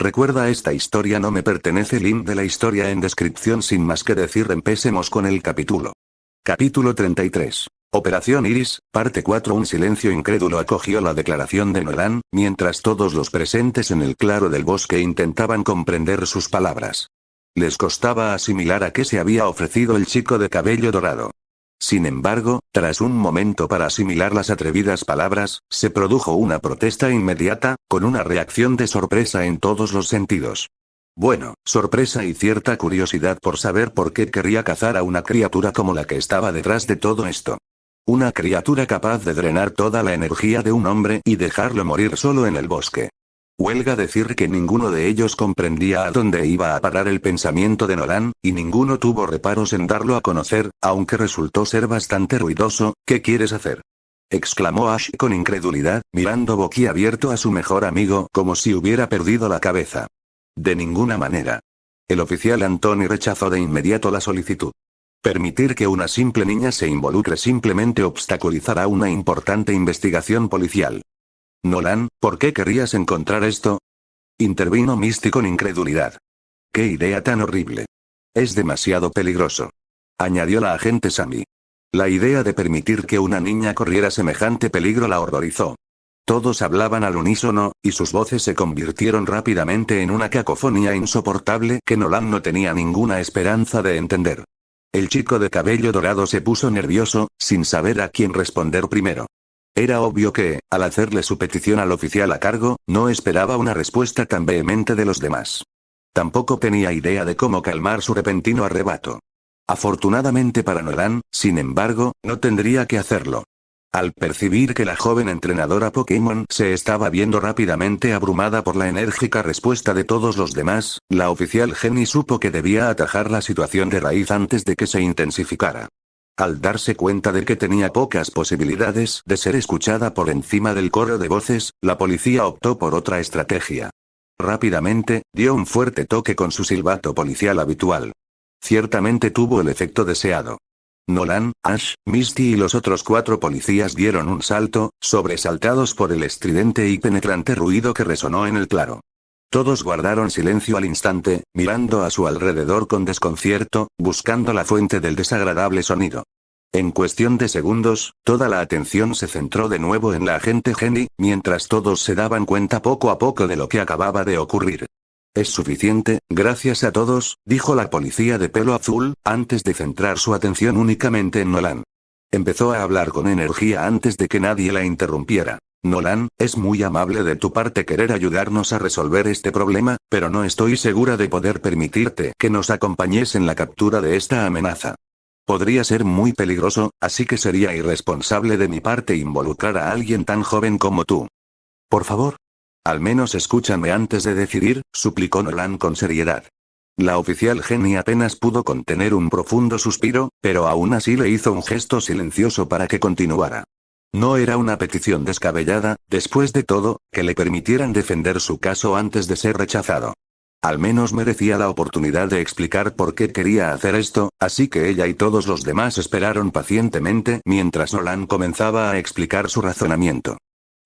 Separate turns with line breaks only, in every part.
Recuerda, esta historia no me pertenece. Link de la historia en descripción. Sin más que decir, empecemos con el capítulo. Capítulo 33. Operación Iris, parte 4. Un silencio incrédulo acogió la declaración de Nolan, mientras todos los presentes en el claro del bosque intentaban comprender sus palabras. Les costaba asimilar a qué se había ofrecido el chico de cabello dorado. Sin embargo, tras un momento para asimilar las atrevidas palabras, se produjo una protesta inmediata, con una reacción de sorpresa en todos los sentidos. Bueno, sorpresa y cierta curiosidad por saber por qué querría cazar a una criatura como la que estaba detrás de todo esto. Una criatura capaz de drenar toda la energía de un hombre y dejarlo morir solo en el bosque. Huelga decir que ninguno de ellos comprendía a dónde iba a parar el pensamiento de Nolan, y ninguno tuvo reparos en darlo a conocer, aunque resultó ser bastante ruidoso. ¿Qué quieres hacer?, exclamó Ash con incredulidad, mirando boquiabierto a su mejor amigo como si hubiera perdido la cabeza. De ninguna manera. El oficial Anthony rechazó de inmediato la solicitud. Permitir que una simple niña se involucre simplemente obstaculizará una importante investigación policial. Nolan, ¿por qué querrías encontrar esto?, intervino Misty con incredulidad. ¡Qué idea tan horrible! Es demasiado peligroso, añadió la agente Sammy. La idea de permitir que una niña corriera semejante peligro la horrorizó. Todos hablaban al unísono, y sus voces se convirtieron rápidamente en una cacofonía insoportable que Nolan no tenía ninguna esperanza de entender. El chico de cabello dorado se puso nervioso, sin saber a quién responder primero. Era obvio que, al hacerle su petición al oficial a cargo, no esperaba una respuesta tan vehemente de los demás. Tampoco tenía idea de cómo calmar su repentino arrebato. Afortunadamente para Nolan, sin embargo, no tendría que hacerlo. Al percibir que la joven entrenadora Pokémon se estaba viendo rápidamente abrumada por la enérgica respuesta de todos los demás, la oficial Jenny supo que debía atajar la situación de raíz antes de que se intensificara. Al darse cuenta de que tenía pocas posibilidades de ser escuchada por encima del coro de voces, la policía optó por otra estrategia. Rápidamente, dio un fuerte toque con su silbato policial habitual. Ciertamente tuvo el efecto deseado. Nolan, Ash, Misty y los otros 4 policías dieron un salto, sobresaltados por el estridente y penetrante ruido que resonó en el claro. Todos guardaron silencio al instante, mirando a su alrededor con desconcierto, buscando la fuente del desagradable sonido. En cuestión de segundos, toda la atención se centró de nuevo en la agente Jenny, mientras todos se daban cuenta poco a poco de lo que acababa de ocurrir. «Es suficiente, gracias a todos», dijo la policía de pelo azul, antes de centrar su atención únicamente en Nolan. Empezó a hablar con energía antes de que nadie la interrumpiera. «Nolan, es muy amable de tu parte querer ayudarnos a resolver este problema, pero no estoy segura de poder permitirte que nos acompañes en la captura de esta amenaza. Podría ser muy peligroso, así que sería irresponsable de mi parte involucrar a alguien tan joven como tú. Por favor. Al menos escúchame antes de decidir», suplicó Nolan con seriedad. La oficial Jenny apenas pudo contener un profundo suspiro, pero aún así le hizo un gesto silencioso para que continuara. No era una petición descabellada, después de todo, que le permitieran defender su caso antes de ser rechazado. Al menos merecía la oportunidad de explicar por qué quería hacer esto, así que ella y todos los demás esperaron pacientemente mientras Nolan comenzaba a explicar su razonamiento.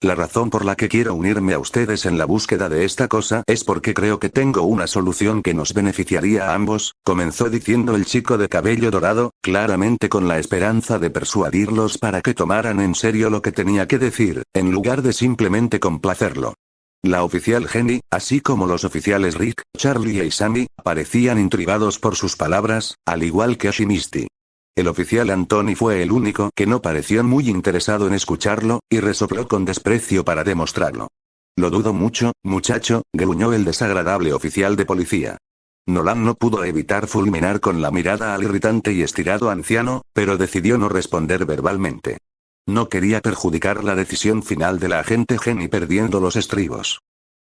«La razón por la que quiero unirme a ustedes en la búsqueda de esta cosa es porque creo que tengo una solución que nos beneficiaría a ambos», comenzó diciendo el chico de cabello dorado, claramente con la esperanza de persuadirlos para que tomaran en serio lo que tenía que decir, en lugar de simplemente complacerlo. La oficial Jenny, así como los oficiales Rick, Charlie y Sammy, parecían intrigados por sus palabras, al igual que Ash y Misty. El oficial Anthony fue el único que no pareció muy interesado en escucharlo, y resopló con desprecio para demostrarlo. «Lo dudo mucho, muchacho», gruñó el desagradable oficial de policía. Nolan no pudo evitar fulminar con la mirada al irritante y estirado anciano, pero decidió no responder verbalmente. No quería perjudicar la decisión final de la agente Jenny perdiendo los estribos.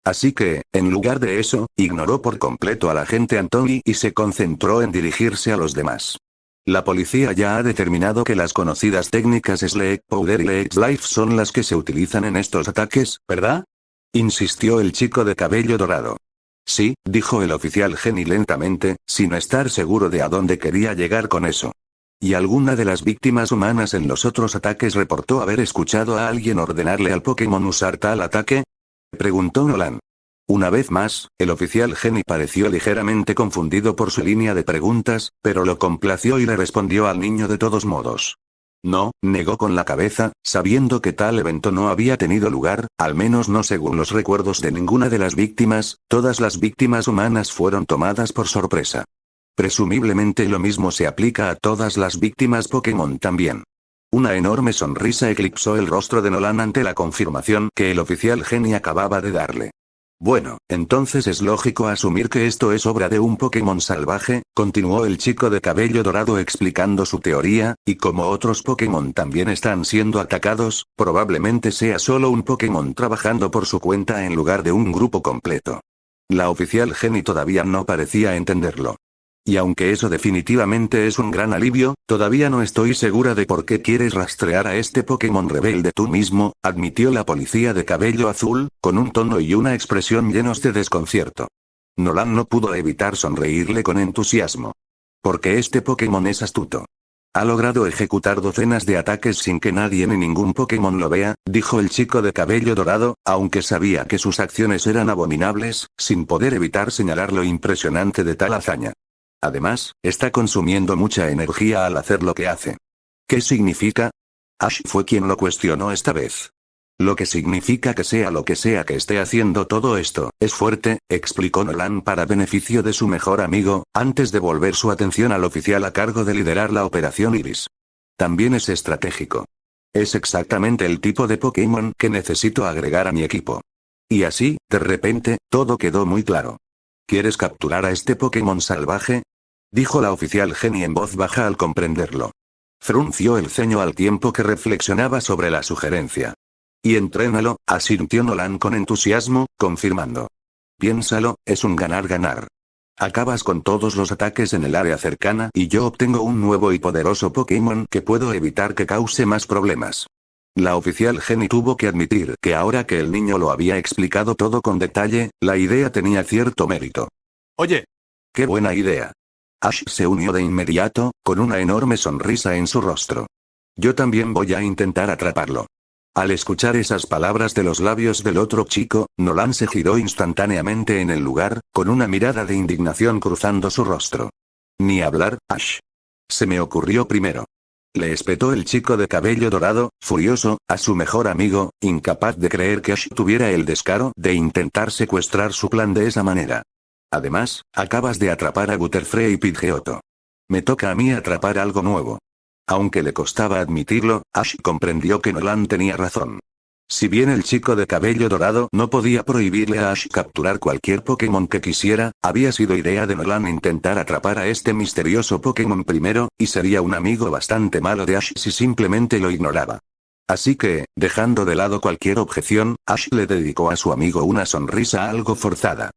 Así que, en lugar de eso, ignoró por completo al agente Anthony y se concentró en dirigirse a los demás. «La policía ya ha determinado que las conocidas técnicas Sleep Powder y Lex Life son las que se utilizan en estos ataques, ¿verdad?», insistió el chico de cabello dorado. «Sí», dijo el oficial Jenny lentamente, sin estar seguro de a dónde quería llegar con eso. ¿Y alguna de las víctimas humanas en los otros ataques reportó haber escuchado a alguien ordenarle al Pokémon usar tal ataque?, preguntó Nolan. Una vez más, el oficial Geni pareció ligeramente confundido por su línea de preguntas, pero lo complació y le respondió al niño de todos modos. No, negó con la cabeza, sabiendo que tal evento no había tenido lugar, al menos no según los recuerdos de ninguna de las víctimas, todas las víctimas humanas fueron tomadas por sorpresa. Presumiblemente lo mismo se aplica a todas las víctimas Pokémon también. Una enorme sonrisa eclipsó el rostro de Nolan ante la confirmación que el oficial Geni acababa de darle. Bueno, entonces es lógico asumir que esto es obra de un Pokémon salvaje, continuó el chico de cabello dorado explicando su teoría, y como otros Pokémon también están siendo atacados, probablemente sea solo un Pokémon trabajando por su cuenta en lugar de un grupo completo. La oficial Geni todavía no parecía entenderlo. Y aunque eso definitivamente es un gran alivio, todavía no estoy segura de por qué quieres rastrear a este Pokémon rebelde tú mismo, admitió la policía de cabello azul, con un tono y una expresión llenos de desconcierto. Nolan no pudo evitar sonreírle con entusiasmo. Porque este Pokémon es astuto. Ha logrado ejecutar docenas de ataques sin que nadie ni ningún Pokémon lo vea, dijo el chico de cabello dorado, aunque sabía que sus acciones eran abominables, sin poder evitar señalar lo impresionante de tal hazaña. Además, está consumiendo mucha energía al hacer lo que hace. ¿Qué significa? Ash fue quien lo cuestionó esta vez. Lo que significa que sea lo que sea que esté haciendo todo esto, es fuerte, explicó Nolan para beneficio de su mejor amigo, antes de volver su atención al oficial a cargo de liderar la Operación Iris. También es estratégico. Es exactamente el tipo de Pokémon que necesito agregar a mi equipo. Y así, de repente, todo quedó muy claro. ¿Quieres capturar a este Pokémon salvaje? Dijo la oficial Geni en voz baja al comprenderlo. Frunció el ceño al tiempo que reflexionaba sobre la sugerencia. Y entrénalo, asintió Nolan con entusiasmo, confirmando. Piénsalo, es un ganar-ganar. Acabas con todos los ataques en el área cercana y yo obtengo un nuevo y poderoso Pokémon que puedo evitar que cause más problemas. La oficial Geni tuvo que admitir que ahora que el niño lo había explicado todo con detalle, la idea tenía cierto mérito. Oye, qué buena idea. Ash se unió de inmediato, con una enorme sonrisa en su rostro. Yo también voy a intentar atraparlo. Al escuchar esas palabras de los labios del otro chico, Nolan se giró instantáneamente en el lugar, con una mirada de indignación cruzando su rostro. Ni hablar, Ash. Se me ocurrió primero. Le espetó el chico de cabello dorado, furioso, a su mejor amigo, incapaz de creer que Ash tuviera el descaro de intentar secuestrar su plan de esa manera. Además, acabas de atrapar a Butterfree y Pidgeotto. Me toca a mí atrapar algo nuevo. Aunque le costaba admitirlo, Ash comprendió que Nolan tenía razón. Si bien el chico de cabello dorado no podía prohibirle a Ash capturar cualquier Pokémon que quisiera, había sido idea de Nolan intentar atrapar a este misterioso Pokémon primero, y sería un amigo bastante malo de Ash si simplemente lo ignoraba. Así que, dejando de lado cualquier objeción, Ash le dedicó a su amigo una sonrisa algo forzada.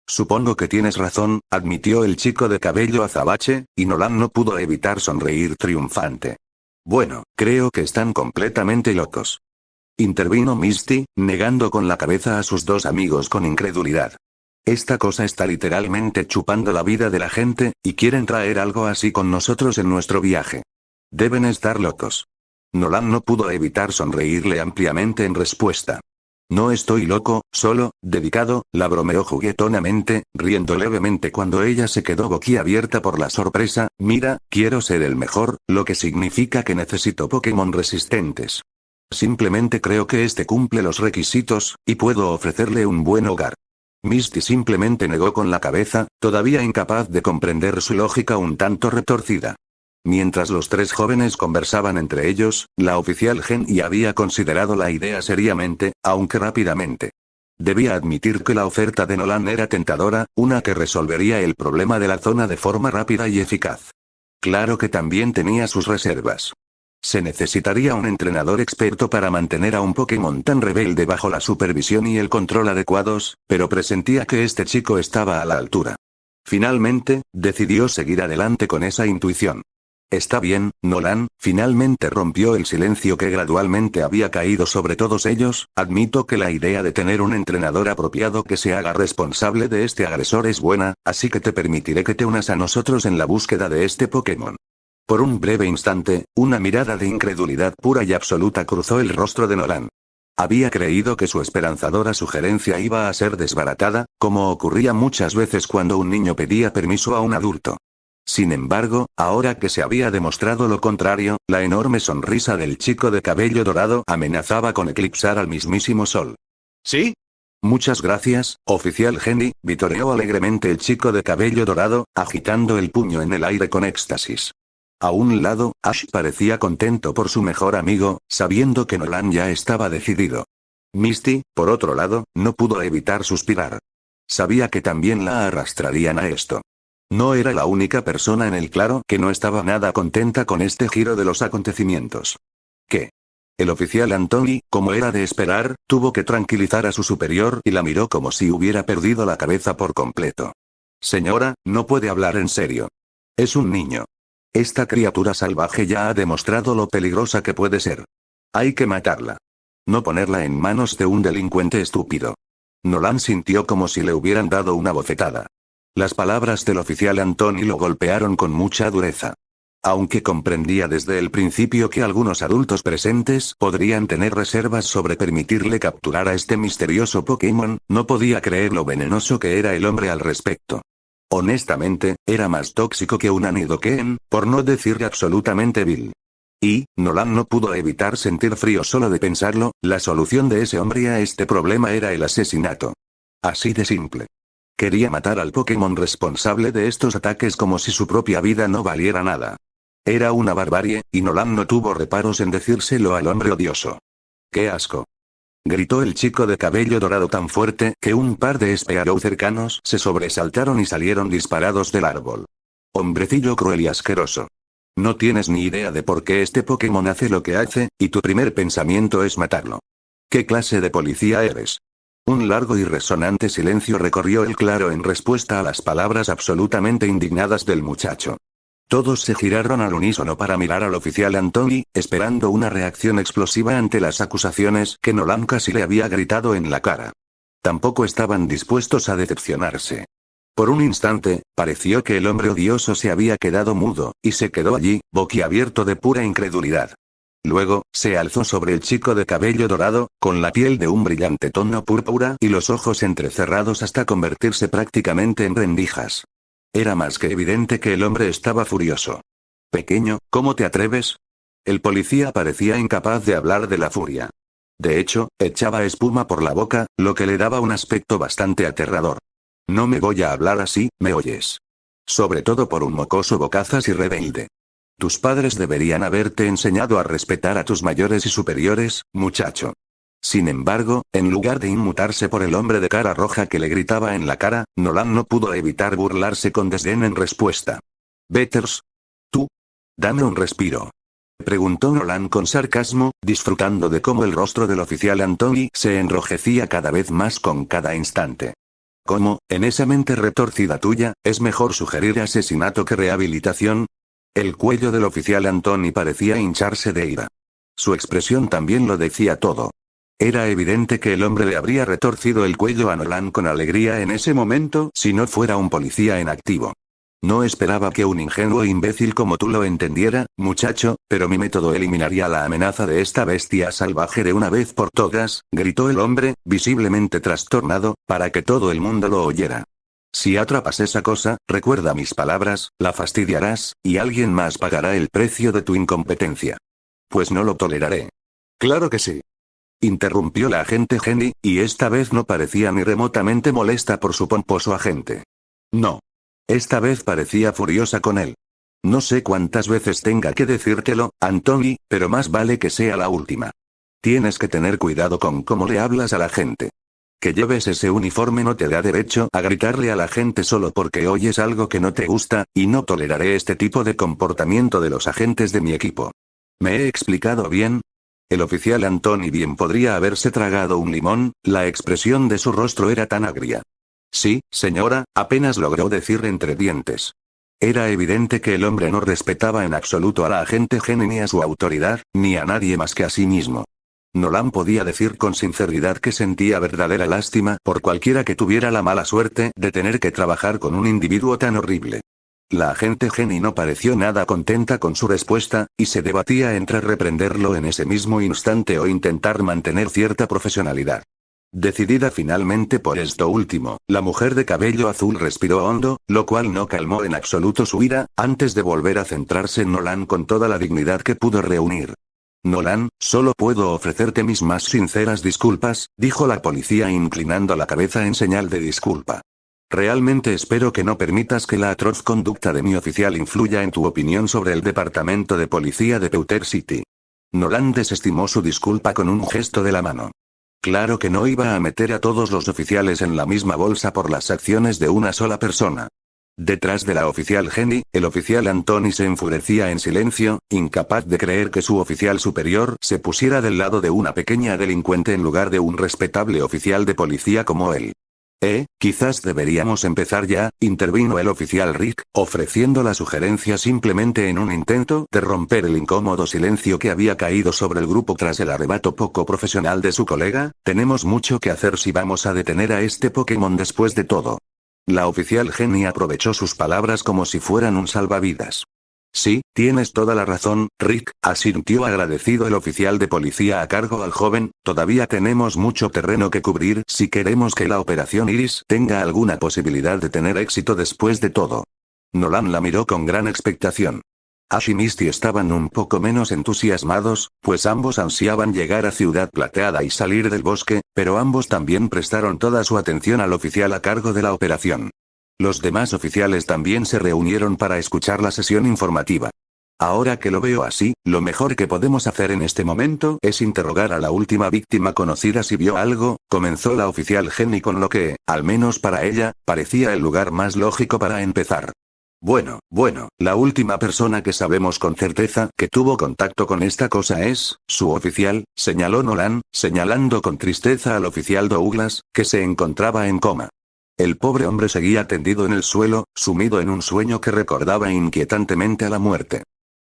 Supongo que tienes razón, admitió el chico de cabello azabache, y Nolan no pudo evitar sonreír triunfante. Bueno, creo que están completamente locos. Intervino Misty, negando con la cabeza a sus dos amigos con incredulidad. Esta cosa está literalmente chupando la vida de la gente, y quieren traer algo así con nosotros en nuestro viaje. Deben estar locos. Nolan no pudo evitar sonreírle ampliamente en respuesta. No estoy loco, solo, dedicado, la bromeó juguetonamente, riendo levemente cuando ella se quedó boquiabierta por la sorpresa. Mira, quiero ser el mejor, lo que significa que necesito Pokémon resistentes. Simplemente creo que este cumple los requisitos, y puedo ofrecerle un buen hogar. Misty simplemente negó con la cabeza, todavía incapaz de comprender su lógica un tanto retorcida. Mientras los tres jóvenes conversaban entre ellos, la oficial Geni había considerado la idea seriamente, aunque rápidamente. Debía admitir que la oferta de Nolan era tentadora, una que resolvería el problema de la zona de forma rápida y eficaz. Claro que también tenía sus reservas. Se necesitaría un entrenador experto para mantener a un Pokémon tan rebelde bajo la supervisión y el control adecuados, pero presentía que este chico estaba a la altura. Finalmente, decidió seguir adelante con esa intuición. Está bien, Nolan, finalmente rompió el silencio que gradualmente había caído sobre todos ellos, admito que la idea de tener un entrenador apropiado que se haga responsable de este agresor es buena, así que te permitiré que te unas a nosotros en la búsqueda de este Pokémon. Por un breve instante, una mirada de incredulidad pura y absoluta cruzó el rostro de Nolan. Había creído que su esperanzadora sugerencia iba a ser desbaratada, como ocurría muchas veces cuando un niño pedía permiso a un adulto. Sin embargo, ahora que se había demostrado lo contrario, la enorme sonrisa del chico de cabello dorado amenazaba con eclipsar al mismísimo sol.
¿Sí?
Muchas gracias, oficial Henry, vitoreó alegremente el chico de cabello dorado, agitando el puño en el aire con éxtasis. A un lado, Ash parecía contento por su mejor amigo, sabiendo que Nolan ya estaba decidido. Misty, por otro lado, no pudo evitar suspirar. Sabía que también la arrastrarían a esto. No era la única persona en el claro que no estaba nada contenta con este giro de los acontecimientos. ¿Qué? El oficial Anthony, como era de esperar, tuvo que tranquilizar a su superior y la miró como si hubiera perdido la cabeza por completo. Señora, no puede hablar en serio. Es un niño. Esta criatura salvaje ya ha demostrado lo peligrosa que puede ser. Hay que matarla. No ponerla en manos de un delincuente estúpido. Nolan sintió como si le hubieran dado una bofetada. Las palabras del oficial Anthony lo golpearon con mucha dureza. Aunque comprendía desde el principio que algunos adultos presentes podrían tener reservas sobre permitirle capturar a este misterioso Pokémon, no podía creer lo venenoso que era el hombre al respecto. Honestamente, era más tóxico que un Nidoqueen, por no decir absolutamente vil. Y, Nolan no pudo evitar sentir frío solo de pensarlo, la solución de ese hombre a este problema era el asesinato. Así de simple. Quería matar al Pokémon responsable de estos ataques como si su propia vida no valiera nada. Era una barbarie, y Nolan no tuvo reparos en decírselo al hombre odioso. ¡Qué asco! Gritó el chico de cabello dorado tan fuerte que un par de Spearow cercanos se sobresaltaron y salieron disparados del árbol. Hombrecillo cruel y asqueroso. No tienes ni idea de por qué este Pokémon hace lo que hace, y tu primer pensamiento es matarlo. ¿Qué clase de policía eres? Un largo y resonante silencio recorrió el claro en respuesta a las palabras absolutamente indignadas del muchacho. Todos se giraron al unísono para mirar al oficial Anthony, esperando una reacción explosiva ante las acusaciones que Nolan casi le había gritado en la cara. Tampoco estaban dispuestos a decepcionarse. Por un instante, pareció que el hombre odioso se había quedado mudo, y se quedó allí, boquiabierto de pura incredulidad. Luego, se alzó sobre el chico de cabello dorado, con la piel de un brillante tono púrpura y los ojos entrecerrados hasta convertirse prácticamente en rendijas. Era más que evidente que el hombre estaba furioso. Pequeño, ¿cómo te atreves? El policía parecía incapaz de hablar de la furia. De hecho, echaba espuma por la boca, lo que le daba un aspecto bastante aterrador. No me voy a hablar así, ¿me oyes? Sobre todo por un mocoso bocazas y rebelde. Tus padres deberían haberte enseñado a respetar a tus mayores y superiores, muchacho. Sin embargo, en lugar de inmutarse por el hombre de cara roja que le gritaba en la cara, Nolan no pudo evitar burlarse con desdén en respuesta. «Betters. ¿Tú? Dame un respiro», preguntó Nolan con sarcasmo, disfrutando de cómo el rostro del oficial Anthony se enrojecía cada vez más con cada instante. ¿Cómo, en esa mente retorcida tuya, es mejor sugerir asesinato que rehabilitación? El cuello del oficial Anthony parecía hincharse de ira. Su expresión también lo decía todo. Era evidente que el hombre le habría retorcido el cuello a Nolan con alegría en ese momento si no fuera un policía en activo. No esperaba que un ingenuo imbécil como tú lo entendiera, muchacho, pero mi método eliminaría la amenaza de esta bestia salvaje de una vez por todas, gritó el hombre, visiblemente trastornado, para que todo el mundo lo oyera. Si atrapas esa cosa, recuerda mis palabras, la fastidiarás, y alguien más pagará el precio de tu incompetencia. Pues no lo toleraré. Claro que sí. Interrumpió la agente Jenny, y esta vez no parecía ni remotamente molesta por su pomposo agente. No. Esta vez parecía furiosa con él. No sé cuántas veces tenga que decírtelo, Anthony, pero más vale que sea la última. Tienes que tener cuidado con cómo le hablas a la gente. Que lleves ese uniforme no te da derecho a gritarle a la gente solo porque oyes algo que no te gusta, y no toleraré este tipo de comportamiento de los agentes de mi equipo. ¿Me he explicado bien? El oficial Anthony bien podría haberse tragado un limón, la expresión de su rostro era tan agria. Sí, señora, apenas logró decir entre dientes. Era evidente que el hombre no respetaba en absoluto a la agente Jenny ni a su autoridad, ni a nadie más que a sí mismo. Nolan podía decir con sinceridad que sentía verdadera lástima por cualquiera que tuviera la mala suerte de tener que trabajar con un individuo tan horrible. La agente Jenny no pareció nada contenta con su respuesta, y se debatía entre reprenderlo en ese mismo instante o intentar mantener cierta profesionalidad. Decidida finalmente por esto último, la mujer de cabello azul respiró hondo, lo cual no calmó en absoluto su ira, antes de volver a centrarse en Nolan con toda la dignidad que pudo reunir. Nolan, solo puedo ofrecerte mis más sinceras disculpas, dijo la policía inclinando la cabeza en señal de disculpa. Realmente espero que no permitas que la atroz conducta de mi oficial influya en tu opinión sobre el departamento de policía de Pewter City. Nolan desestimó su disculpa con un gesto de la mano. Claro que no iba a meter a todos los oficiales en la misma bolsa por las acciones de una sola persona. Detrás de la oficial Jenny, el oficial Anthony se enfurecía en silencio, incapaz de creer que su oficial superior se pusiera del lado de una pequeña delincuente en lugar de un respetable oficial de policía como él. Quizás deberíamos empezar ya, intervino el oficial Rick, ofreciendo la sugerencia simplemente en un intento de romper el incómodo silencio que había caído sobre el grupo tras el arrebato poco profesional de su colega. Tenemos mucho que hacer si vamos a detener a este Pokémon después de todo. La oficial Jenny aprovechó sus palabras como si fueran un salvavidas. Sí, tienes toda la razón, Rick, asintió agradecido el oficial de policía a cargo al joven. Todavía tenemos mucho terreno que cubrir si queremos que la operación Iris tenga alguna posibilidad de tener éxito después de todo. Nolan la miró con gran expectación. Ash y Misty estaban un poco menos entusiasmados, pues ambos ansiaban llegar a Ciudad Plateada y salir del bosque, pero ambos también prestaron toda su atención al oficial a cargo de la operación. Los demás oficiales también se reunieron para escuchar la sesión informativa. Ahora que lo veo así, lo mejor que podemos hacer en este momento es interrogar a la última víctima conocida si vio algo, comenzó la oficial Jenny con lo que, al menos para ella, parecía el lugar más lógico para empezar. Bueno, la última persona que sabemos con certeza que tuvo contacto con esta cosa es, su oficial, señaló Nolan, señalando con tristeza al oficial Douglas, que se encontraba en coma. El pobre hombre seguía tendido en el suelo, sumido en un sueño que recordaba inquietantemente a la muerte.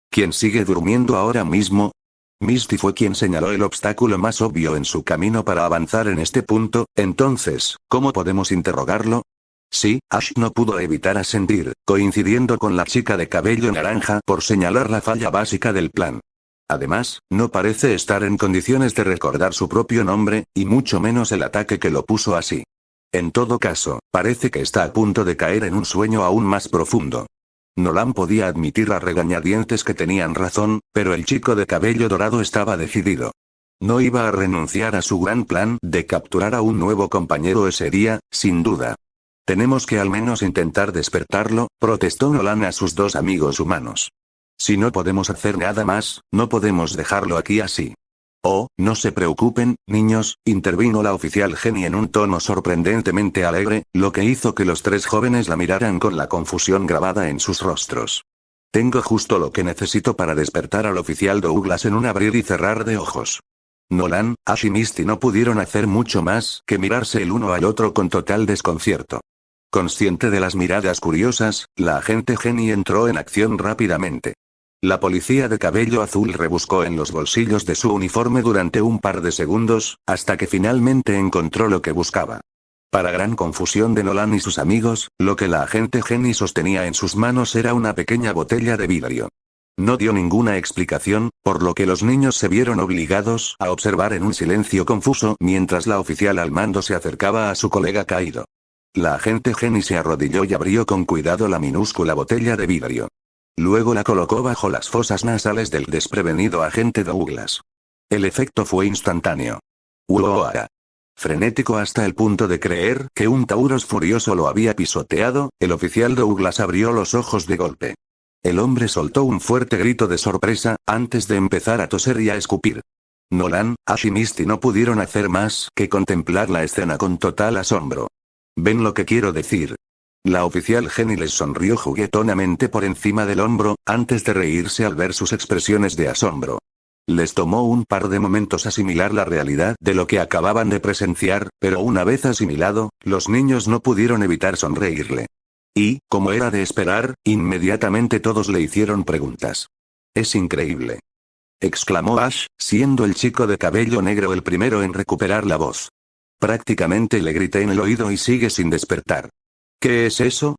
¿Quién sigue durmiendo ahora mismo? Misty fue quien señaló el obstáculo más obvio en su camino para avanzar en este punto. Entonces, ¿cómo podemos interrogarlo? Sí, Ash no pudo evitar asentir, coincidiendo con la chica de cabello naranja por señalar la falla básica del plan. Además, no parece estar en condiciones de recordar su propio nombre, y mucho menos el ataque que lo puso así. En todo caso, parece que está a punto de caer en un sueño aún más profundo. Nolan podía admitir a regañadientes que tenían razón, pero el chico de cabello dorado estaba decidido. No iba a renunciar a su gran plan de capturar a un nuevo compañero ese día, sin duda. Tenemos que al menos intentar despertarlo, protestó Nolan a sus dos amigos humanos. Si no podemos hacer nada más, no podemos dejarlo aquí así. Oh, no se preocupen, niños, intervino la oficial Jenny en un tono sorprendentemente alegre, lo que hizo que los tres jóvenes la miraran con la confusión grabada en sus rostros. Tengo justo lo que necesito para despertar al oficial Douglas en un abrir y cerrar de ojos. Nolan, Ash y Misty no pudieron hacer mucho más que mirarse el uno al otro con total desconcierto. Consciente de las miradas curiosas, la agente Jenny entró en acción rápidamente. La policía de cabello azul rebuscó en los bolsillos de su uniforme durante un par de segundos, hasta que finalmente encontró lo que buscaba. Para gran confusión de Nolan y sus amigos, lo que la agente Jenny sostenía en sus manos era una pequeña botella de vidrio. No dio ninguna explicación, por lo que los niños se vieron obligados a observar en un silencio confuso mientras la oficial al mando se acercaba a su colega caído. La agente Jenny se arrodilló y abrió con cuidado la minúscula botella de vidrio. Luego la colocó bajo las fosas nasales del desprevenido agente Douglas. El efecto fue instantáneo. ¡Uoa! Frenético hasta el punto de creer que un Tauros furioso lo había pisoteado, el oficial Douglas abrió los ojos de golpe. El hombre soltó un fuerte grito de sorpresa, antes de empezar a toser y a escupir. Nolan, Ash y Misty no pudieron hacer más que contemplar la escena con total asombro. ¿Ven lo que quiero decir? La oficial Jenny les sonrió juguetonamente por encima del hombro, antes de reírse al ver sus expresiones de asombro. Les tomó un par de momentos asimilar la realidad de lo que acababan de presenciar, pero una vez asimilado, los niños no pudieron evitar sonreírle. Y, como era de esperar, inmediatamente todos le hicieron preguntas. «Es increíble», exclamó Ash, siendo el chico de cabello negro el primero en recuperar la voz. «Prácticamente le grité en el oído y sigue sin despertar». «¿Qué es eso?»,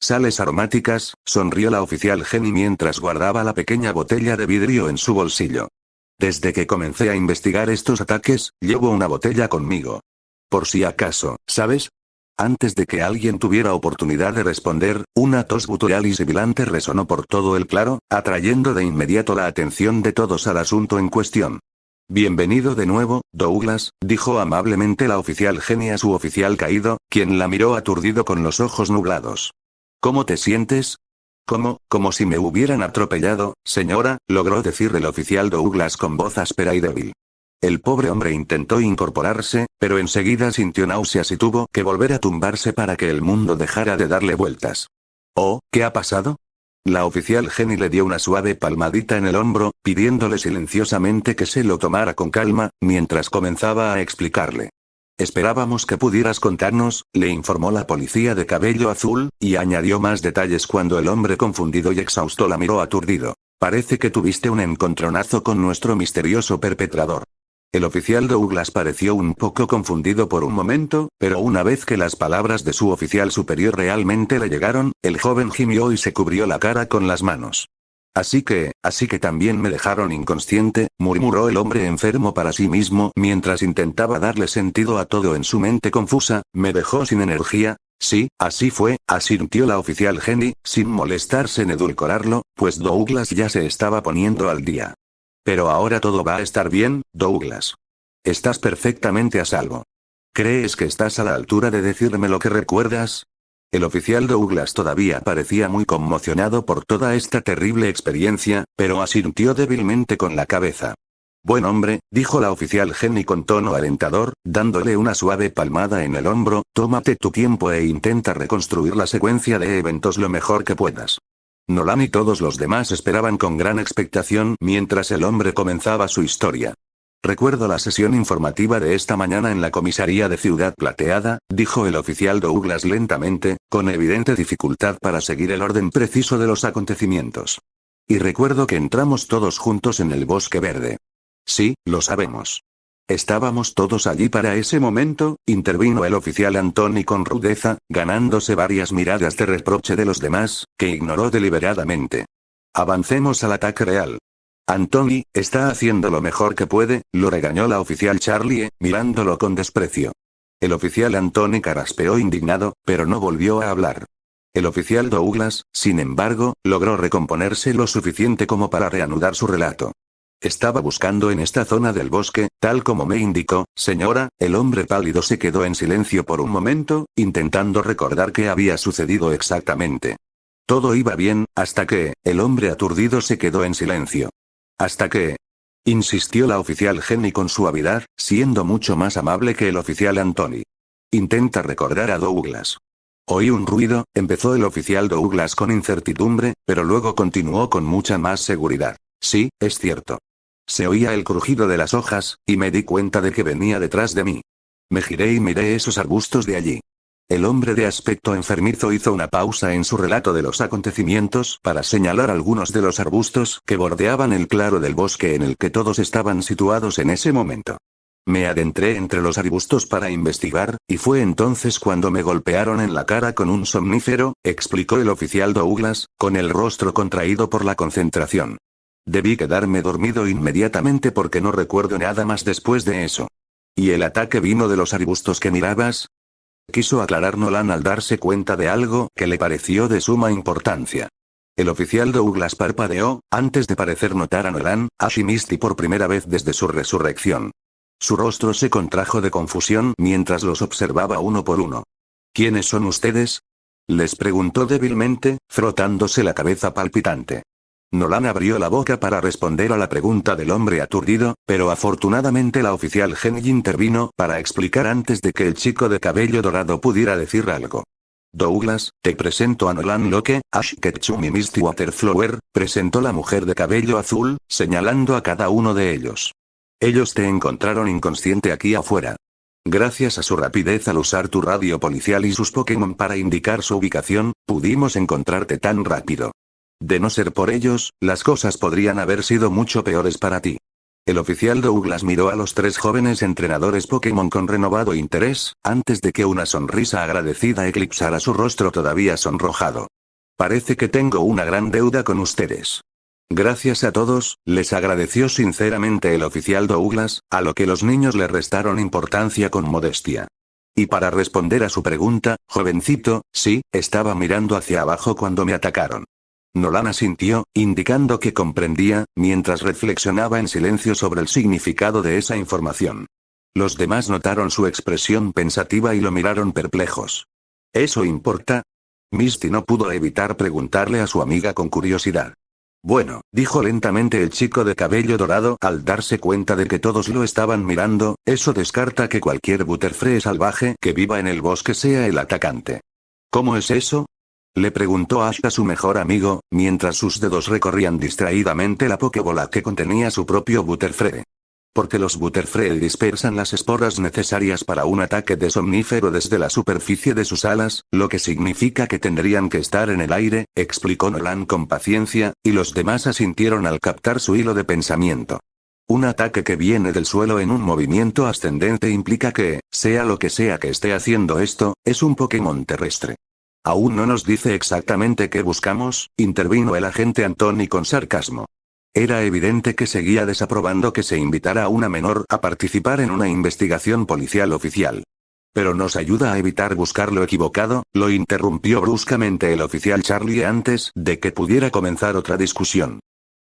Sales aromáticas, sonrió la oficial Jenny mientras guardaba la pequeña botella de vidrio en su bolsillo. Desde que comencé a investigar estos ataques, llevo una botella conmigo. Por si acaso, ¿sabes? Antes de que alguien tuviera oportunidad de responder, una tos gutural y sibilante resonó por todo el claro, atrayendo de inmediato la atención de todos al asunto en cuestión. Bienvenido de nuevo, Douglas, dijo amablemente la oficial Jenny a su oficial caído, quien la miró aturdido con los ojos nublados. ¿Cómo te sientes? Como si me hubieran atropellado, señora, logró decir el oficial Douglas con voz áspera y débil. El pobre hombre intentó incorporarse, pero enseguida sintió náuseas y tuvo que volver a tumbarse para que el mundo dejara de darle vueltas. ¿Oh, qué ha pasado? La oficial Jenny le dio una suave palmadita en el hombro, pidiéndole silenciosamente que se lo tomara con calma, mientras comenzaba a explicarle. Esperábamos que pudieras contarnos, le informó la policía de cabello azul, y añadió más detalles cuando el hombre confundido y exhausto la miró aturdido. Parece que tuviste un encontronazo con nuestro misterioso perpetrador. El oficial Douglas pareció un poco confundido por un momento, pero una vez que las palabras de su oficial superior realmente le llegaron, el joven gimió y se cubrió la cara con las manos. Así que también me dejaron inconsciente, murmuró el hombre enfermo para sí mismo mientras intentaba darle sentido a todo en su mente confusa, me dejó sin energía. Sí, así fue, asintió la oficial Jenny, sin molestarse en edulcorarlo, pues Douglas ya se estaba poniendo al día. Pero ahora todo va a estar bien, Douglas. Estás perfectamente a salvo. ¿Crees que estás a la altura de decirme lo que recuerdas? El oficial Douglas todavía parecía muy conmocionado por toda esta terrible experiencia, pero asintió débilmente con la cabeza. Buen hombre, dijo la oficial Jenny con tono alentador, dándole una suave palmada en el hombro, tómate tu tiempo e intenta reconstruir la secuencia de eventos lo mejor que puedas. Nolan y todos los demás esperaban con gran expectación mientras el hombre comenzaba su historia. Recuerdo la sesión informativa de esta mañana en la comisaría de Ciudad Plateada, dijo el oficial Douglas lentamente, con evidente dificultad para seguir el orden preciso de los acontecimientos. Y recuerdo que entramos todos juntos en el Bosque Verde. Sí, lo sabemos. Estábamos todos allí para ese momento, intervino el oficial Anthony con rudeza, ganándose varias miradas de reproche de los demás, que ignoró deliberadamente. Avancemos al ataque real. Anthony, está haciendo lo mejor que puede, lo regañó la oficial Charlie, mirándolo con desprecio. El oficial Anthony carraspeó indignado, pero no volvió a hablar. El oficial Douglas, sin embargo, logró recomponerse lo suficiente como para reanudar su relato. Estaba buscando en esta zona del bosque, tal como me indicó, señora. El hombre pálido se quedó en silencio por un momento, intentando recordar qué había sucedido exactamente. Todo iba bien, hasta que, el hombre aturdido se quedó en silencio. Hasta que... insistió la oficial Jenny con suavidad, siendo mucho más amable que el oficial Anthony. Intenta recordar a Douglas. Oí un ruido, empezó el oficial Douglas con incertidumbre, pero luego continuó con mucha más seguridad. Sí, es cierto. Se oía el crujido de las hojas, y me di cuenta de que venía detrás de mí. Me giré y miré esos arbustos de allí. El hombre de aspecto enfermizo hizo una pausa en su relato de los acontecimientos para señalar algunos de los arbustos que bordeaban el claro del bosque en el que todos estaban situados en ese momento. Me adentré entre los arbustos para investigar, y fue entonces cuando me golpearon en la cara con un somnífero, explicó el oficial Douglas, con el rostro contraído por la concentración. Debí quedarme dormido inmediatamente porque no recuerdo nada más después de eso. ¿Y el ataque vino de los arbustos que mirabas? Quiso aclarar Nolan al darse cuenta de algo que le pareció de suma importancia. El oficial Douglas parpadeó, antes de parecer notar a Nolan, Ash y Misty por primera vez desde su resurrección. Su rostro se contrajo de confusión mientras los observaba uno por uno. ¿Quiénes son ustedes? Les preguntó débilmente, frotándose la cabeza palpitante. Nolan abrió la boca para responder a la pregunta del hombre aturdido, pero afortunadamente la oficial Jenny intervino para explicar antes de que el chico de cabello dorado pudiera decir algo. Douglas, te presento a Nolan Locke, Ash Ketchum y Misty Waterflower, presentó la mujer de cabello azul, señalando a cada uno de ellos. Ellos te encontraron inconsciente aquí afuera. Gracias a su rapidez al usar tu radio policial y sus Pokémon para indicar su ubicación, pudimos encontrarte tan rápido. De no ser por ellos, las cosas podrían haber sido mucho peores para ti. El oficial Douglas miró a los tres jóvenes entrenadores Pokémon con renovado interés, antes de que una sonrisa agradecida eclipsara su rostro todavía sonrojado. Parece que tengo una gran deuda con ustedes. Gracias a todos, les agradeció sinceramente el oficial Douglas, a lo que los niños le restaron importancia con modestia. Y para responder a su pregunta, jovencito, sí, estaba mirando hacia abajo cuando me atacaron. Nolan asintió, indicando que comprendía, mientras reflexionaba en silencio sobre el significado de esa información. Los demás notaron su expresión pensativa y lo miraron perplejos. ¿Eso importa? Misty no pudo evitar preguntarle a su amiga con curiosidad. Bueno, dijo lentamente el chico de cabello dorado al darse cuenta de que todos lo estaban mirando, eso descarta que cualquier Butterfree salvaje que viva en el bosque sea el atacante. ¿Cómo es eso? Le preguntó Ash a su mejor amigo, mientras sus dedos recorrían distraídamente la Pokébola que contenía su propio Butterfree. Porque los Butterfree dispersan las esporas necesarias para un ataque de somnífero desde la superficie de sus alas, lo que significa que tendrían que estar en el aire, explicó Nolan con paciencia, y los demás asintieron al captar su hilo de pensamiento. Un ataque que viene del suelo en un movimiento ascendente implica que, sea lo que sea que esté haciendo esto, es un Pokémon terrestre. Aún no nos dice exactamente qué buscamos, intervino el agente Anthony con sarcasmo. Era evidente que seguía desaprobando que se invitara a una menor a participar en una investigación policial oficial. Pero nos ayuda a evitar buscar lo equivocado, lo interrumpió bruscamente el oficial Charlie antes de que pudiera comenzar otra discusión.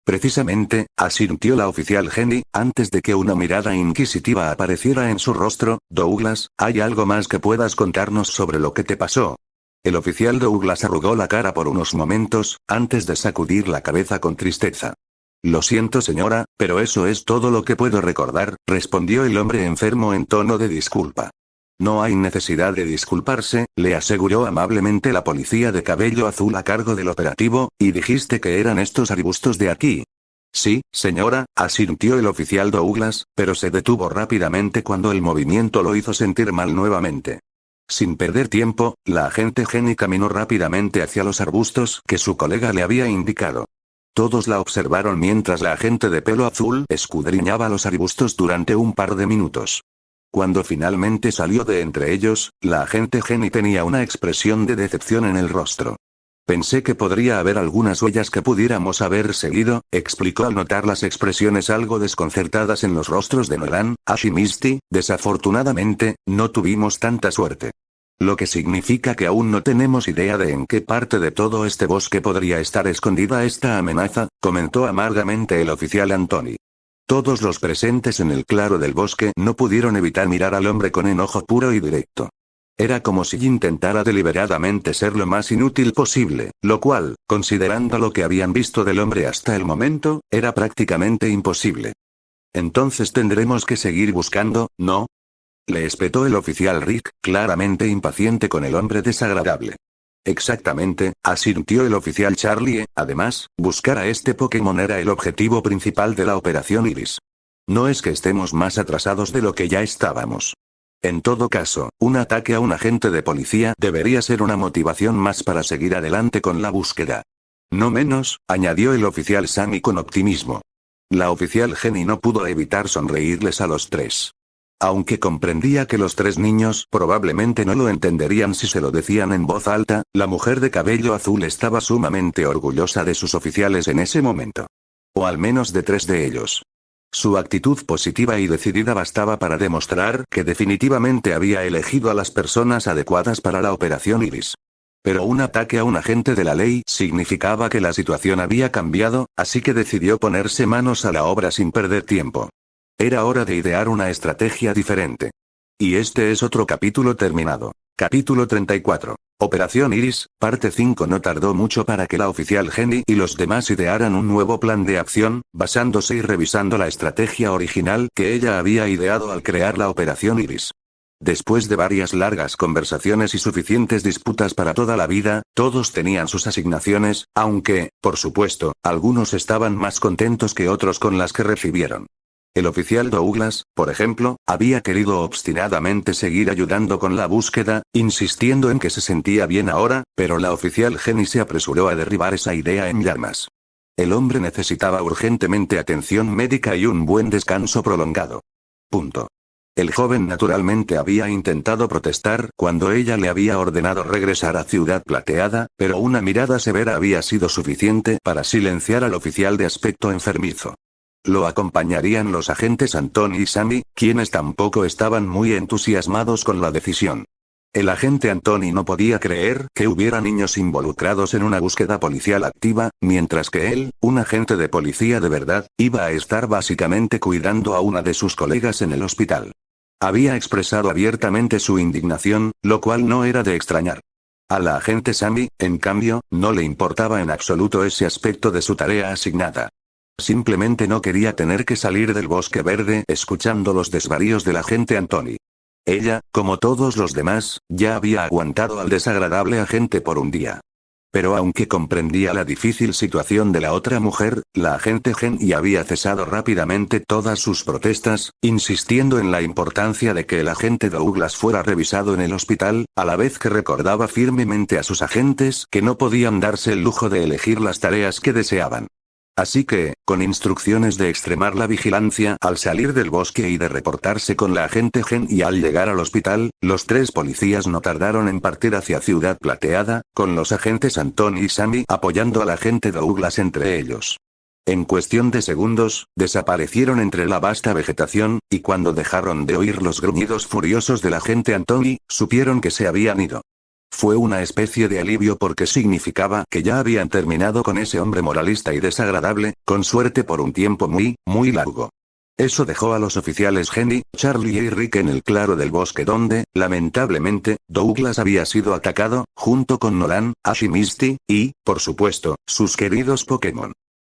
Precisamente, asintió la oficial Jenny, antes de que una mirada inquisitiva apareciera en su rostro. Douglas, ¿hay algo más que puedas contarnos sobre lo que te pasó? El oficial Douglas arrugó la cara por unos momentos, antes de sacudir la cabeza con tristeza. Lo siento señora, pero eso es todo lo que puedo recordar, respondió el hombre enfermo en tono de disculpa. No hay necesidad de disculparse, le aseguró amablemente la policía de cabello azul a cargo del operativo, y dijiste que eran estos arbustos de aquí. Sí, señora, asintió el oficial Douglas, pero se detuvo rápidamente cuando el movimiento lo hizo sentir mal nuevamente. Sin perder tiempo, la agente Jenny caminó rápidamente hacia los arbustos que su colega le había indicado. Todos la observaron mientras la agente de pelo azul escudriñaba los arbustos durante un par de minutos. Cuando finalmente salió de entre ellos, la agente Jenny tenía una expresión de decepción en el rostro. Pensé que podría haber algunas huellas que pudiéramos haber seguido, explicó al notar las expresiones algo desconcertadas en los rostros de Nolan, Ash y Misty. Desafortunadamente, no tuvimos tanta suerte. Lo que significa que aún no tenemos idea de en qué parte de todo este bosque podría estar escondida esta amenaza, comentó amargamente el oficial Anthony. Todos los presentes en el claro del bosque no pudieron evitar mirar al hombre con enojo puro y directo. Era como si intentara deliberadamente ser lo más inútil posible, lo cual, considerando lo que habían visto del hombre hasta el momento, era prácticamente imposible. Entonces tendremos que seguir buscando, ¿no? Le espetó el oficial Rick, claramente impaciente con el hombre desagradable. Exactamente, asintió el oficial Charlie. Además, buscar a este Pokémon era el objetivo principal de la Operación Iris. No es que estemos más atrasados de lo que ya estábamos. En todo caso, un ataque a un agente de policía debería ser una motivación más para seguir adelante con la búsqueda. No menos, añadió el oficial Sammy con optimismo. La oficial Jenny no pudo evitar sonreírles a los tres. Aunque comprendía que los tres niños probablemente no lo entenderían si se lo decían en voz alta, la mujer de cabello azul estaba sumamente orgullosa de sus oficiales en ese momento. O al menos de tres de ellos. Su actitud positiva y decidida bastaba para demostrar que definitivamente había elegido a las personas adecuadas para la Operación Iris. Pero un ataque a un agente de la ley significaba que la situación había cambiado, así que decidió ponerse manos a la obra sin perder tiempo. Era hora de idear una estrategia diferente. Y este es otro capítulo terminado. Capítulo 34. Operación Iris, parte 5. No tardó mucho para que la oficial Jenny y los demás idearan un nuevo plan de acción, basándose y revisando la estrategia original que ella había ideado al crear la Operación Iris. Después de varias largas conversaciones y suficientes disputas para toda la vida, todos tenían sus asignaciones, aunque, por supuesto, algunos estaban más contentos que otros con las que recibieron. El oficial Douglas, por ejemplo, había querido obstinadamente seguir ayudando con la búsqueda, insistiendo en que se sentía bien ahora, pero la oficial Jenny se apresuró a derribar esa idea en llamas. El hombre necesitaba urgentemente atención médica y un buen descanso prolongado. Punto. El joven naturalmente había intentado protestar cuando ella le había ordenado regresar a Ciudad Plateada, pero una mirada severa había sido suficiente para silenciar al oficial de aspecto enfermizo. Lo acompañarían los agentes Anthony y Sammy, quienes tampoco estaban muy entusiasmados con la decisión. El agente Anthony no podía creer que hubiera niños involucrados en una búsqueda policial activa, mientras que él, un agente de policía de verdad, iba a estar básicamente cuidando a una de sus colegas en el hospital. Había expresado abiertamente su indignación, lo cual no era de extrañar. A la agente Sammy, en cambio, no le importaba en absoluto ese aspecto de su tarea asignada. Simplemente no quería tener que salir del bosque verde escuchando los desvaríos del agente Anthony. Ella, como todos los demás, ya había aguantado al desagradable agente por un día. Pero aunque comprendía la difícil situación de la otra mujer, la agente Jenny había cesado rápidamente todas sus protestas, insistiendo en la importancia de que el agente Douglas fuera revisado en el hospital, a la vez que recordaba firmemente a sus agentes que no podían darse el lujo de elegir las tareas que deseaban. Así que, con instrucciones de extremar la vigilancia al salir del bosque y de reportarse con la agente Jenny y al llegar al hospital, los 3 policías no tardaron en partir hacia Ciudad Plateada, con los agentes Anthony y Sammy apoyando al agente Douglas entre ellos. En cuestión de segundos, desaparecieron entre la vasta vegetación, y cuando dejaron de oír los gruñidos furiosos del agente Anthony, supieron que se habían ido. Fue una especie de alivio porque significaba que ya habían terminado con ese hombre moralista y desagradable, con suerte por un tiempo muy, muy largo. Eso dejó a los oficiales Jenny, Charlie y Rick en el claro del bosque donde, lamentablemente, Douglas había sido atacado, junto con Nolan, Ash y Misty, y, por supuesto, sus queridos Pokémon.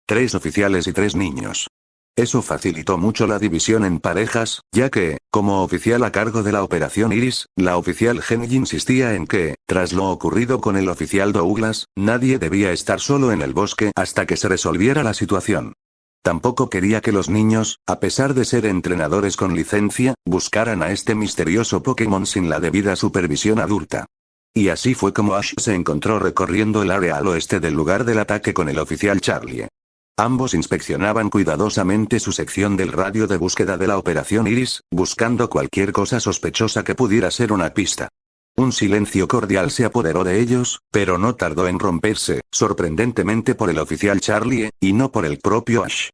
3 oficiales y 3 niños. Eso facilitó mucho la división en parejas, ya que, como oficial a cargo de la Operación Iris, la oficial Jenny insistía en que, tras lo ocurrido con el oficial Douglas, nadie debía estar solo en el bosque hasta que se resolviera la situación. Tampoco quería que los niños, a pesar de ser entrenadores con licencia, buscaran a este misterioso Pokémon sin la debida supervisión adulta. Y así fue como Ash se encontró recorriendo el área al oeste del lugar del ataque con el oficial Charlie. Ambos inspeccionaban cuidadosamente su sección del radio de búsqueda de la Operación Iris, buscando cualquier cosa sospechosa que pudiera ser una pista. Un silencio cordial se apoderó de ellos, pero no tardó en romperse, sorprendentemente por el oficial Charlie, y no por el propio Ash.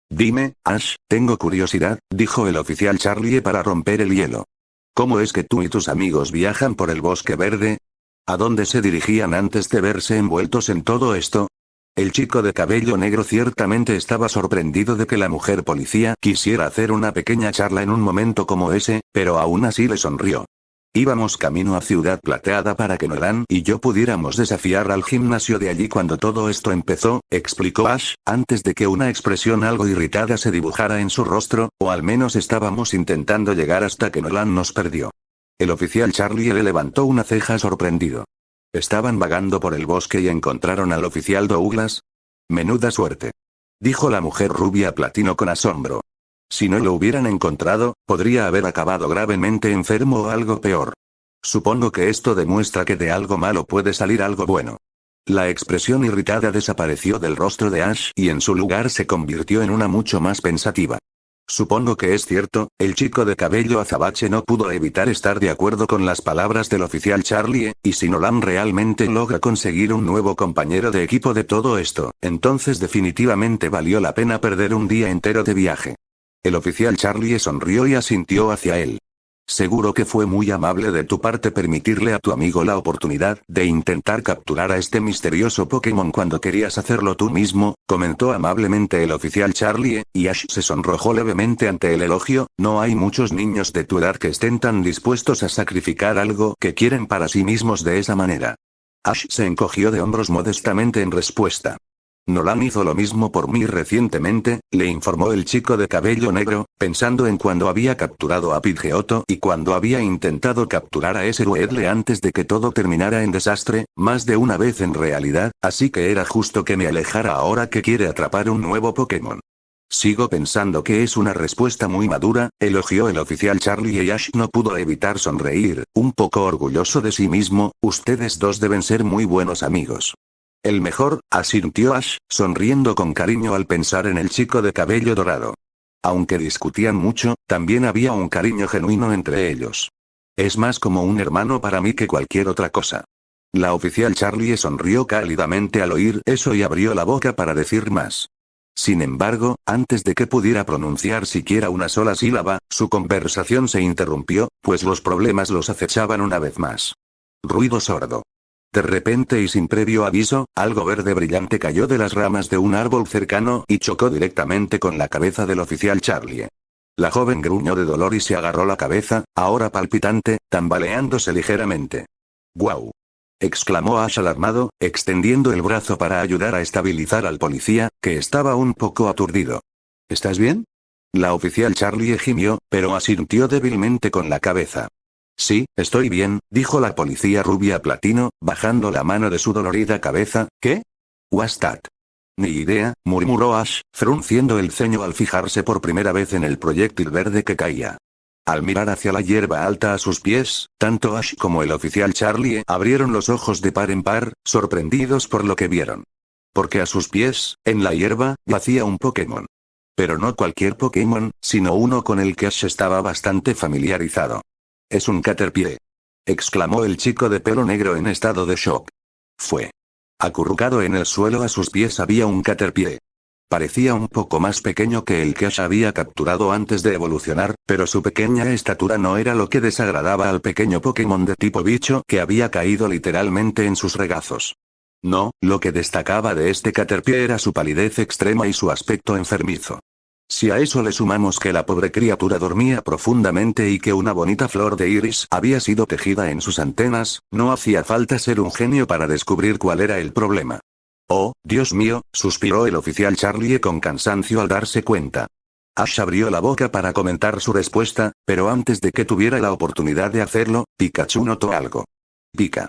Dime, Ash, tengo curiosidad, dijo el oficial Charlie para romper el hielo. ¿Cómo es que tú y tus amigos viajan por el bosque verde? ¿A dónde se dirigían antes de verse envueltos en todo esto? El chico de cabello negro ciertamente estaba sorprendido de que la mujer policía quisiera hacer una pequeña charla en un momento como ese, pero aún así le sonrió. Íbamos camino a Ciudad Plateada para que Nolan y yo pudiéramos desafiar al gimnasio de allí cuando todo esto empezó, explicó Ash, antes de que una expresión algo irritada se dibujara en su rostro, o al menos estábamos intentando llegar hasta que Nolan nos perdió. El oficial Charlie le levantó una ceja sorprendido. ¿Estaban vagando por el bosque y encontraron al oficial Douglas? Menuda suerte. Dijo la mujer rubia platino con asombro. Si no lo hubieran encontrado, podría haber acabado gravemente enfermo o algo peor. Supongo que esto demuestra que de algo malo puede salir algo bueno. La expresión irritada desapareció del rostro de Ash y en su lugar se convirtió en una mucho más pensativa. Supongo que es cierto, el chico de cabello azabache no pudo evitar estar de acuerdo con las palabras del oficial Charlie, y si Nolan realmente logra conseguir un nuevo compañero de equipo de todo esto, entonces definitivamente valió la pena perder un día entero de viaje. El oficial Charlie sonrió y asintió hacia él. Seguro que fue muy amable de tu parte permitirle a tu amigo la oportunidad de intentar capturar a este misterioso Pokémon cuando querías hacerlo tú mismo, comentó amablemente el oficial Charlie, y Ash se sonrojó levemente ante el elogio. No hay muchos niños de tu edad que estén tan dispuestos a sacrificar algo que quieren para sí mismos de esa manera. Ash se encogió de hombros modestamente en respuesta. Nolan hizo lo mismo por mí recientemente, le informó el chico de cabello negro, pensando en cuando había capturado a Pidgeotto y cuando había intentado capturar a ese Weedle antes de que todo terminara en desastre, más de una vez en realidad, así que era justo que me alejara ahora que quiere atrapar un nuevo Pokémon. Sigo pensando que es una respuesta muy madura, elogió el oficial Charlie y Ash no pudo evitar sonreír, un poco orgulloso de sí mismo. Ustedes dos deben ser muy buenos amigos. El mejor, asintió Ash, sonriendo con cariño al pensar en el chico de cabello dorado. Aunque discutían mucho, también había un cariño genuino entre ellos. Es más como un hermano para mí que cualquier otra cosa. La oficial Charlie sonrió cálidamente al oír eso y abrió la boca para decir más. Sin embargo, antes de que pudiera pronunciar siquiera una sola sílaba, su conversación se interrumpió, pues los problemas los acechaban una vez más. Ruido sordo. De repente y sin previo aviso, algo verde brillante cayó de las ramas de un árbol cercano y chocó directamente con la cabeza del oficial Charlie. La joven gruñó de dolor y se agarró la cabeza, ahora palpitante, tambaleándose ligeramente. ¡Guau! Exclamó Ash alarmado, extendiendo el brazo para ayudar a estabilizar al policía, que estaba un poco aturdido. ¿Estás bien? La oficial Charlie gimió, pero asintió débilmente con la cabeza. Sí, estoy bien, dijo la policía rubia platino, bajando la mano de su dolorida cabeza. ¿Qué? ¿What's that? Ni idea, murmuró Ash, frunciendo el ceño al fijarse por primera vez en el proyectil verde que caía. Al mirar hacia la hierba alta a sus pies, tanto Ash como el oficial Charlie abrieron los ojos de par en par, sorprendidos por lo que vieron. Porque a sus pies, en la hierba, yacía un Pokémon. Pero no cualquier Pokémon, sino uno con el que Ash estaba bastante familiarizado. «Es un Caterpie», exclamó el chico de pelo negro en estado de shock. Fue. Acurrucado en el suelo a sus pies había un Caterpie. Parecía un poco más pequeño que el que Ash había capturado antes de evolucionar, pero su pequeña estatura no era lo que desagradaba al pequeño Pokémon de tipo bicho que había caído literalmente en sus regazos. No, lo que destacaba de este Caterpie era su palidez extrema y su aspecto enfermizo. Si a eso le sumamos que la pobre criatura dormía profundamente y que una bonita flor de iris había sido tejida en sus antenas, no hacía falta ser un genio para descubrir cuál era el problema. «Oh, Dios mío», suspiró el oficial Charlie con cansancio al darse cuenta. Ash abrió la boca para comentar su respuesta, pero antes de que tuviera la oportunidad de hacerlo, Pikachu notó algo. «Pika.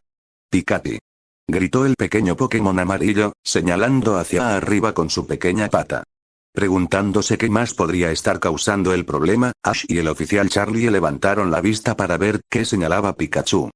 Pikapi», gritó el pequeño Pokémon amarillo, señalando hacia arriba con su pequeña pata. Preguntándose qué más podría estar causando el problema, Ash y el oficial Charlie levantaron la vista para ver qué señalaba Pikachu.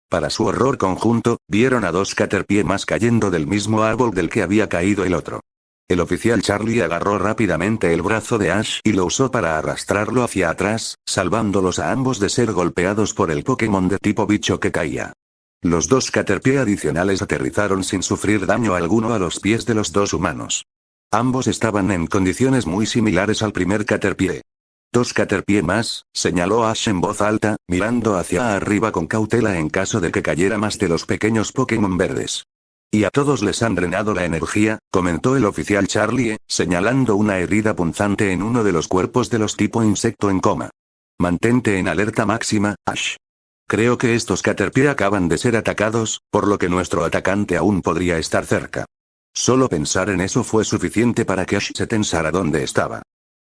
Para su horror conjunto, vieron a dos Caterpie más cayendo del mismo árbol del que había caído el otro. El oficial Charlie agarró rápidamente el brazo de Ash y lo usó para arrastrarlo hacia atrás, salvándolos a ambos de ser golpeados por el Pokémon de tipo bicho que caía. Los dos Caterpie adicionales aterrizaron sin sufrir daño alguno a los pies de los dos humanos. Ambos estaban en condiciones muy similares al primer Caterpie. «Dos Caterpie más», señaló Ash en voz alta, mirando hacia arriba con cautela en caso de que cayera más de los pequeños Pokémon verdes. «Y a todos les han drenado la energía», comentó el oficial Charlie, señalando una herida punzante en uno de los cuerpos de los tipo insecto en coma. «Mantente en alerta máxima, Ash. Creo que estos Caterpie acaban de ser atacados, por lo que nuestro atacante aún podría estar cerca». Solo pensar en eso fue suficiente para que Ash se tensara donde estaba.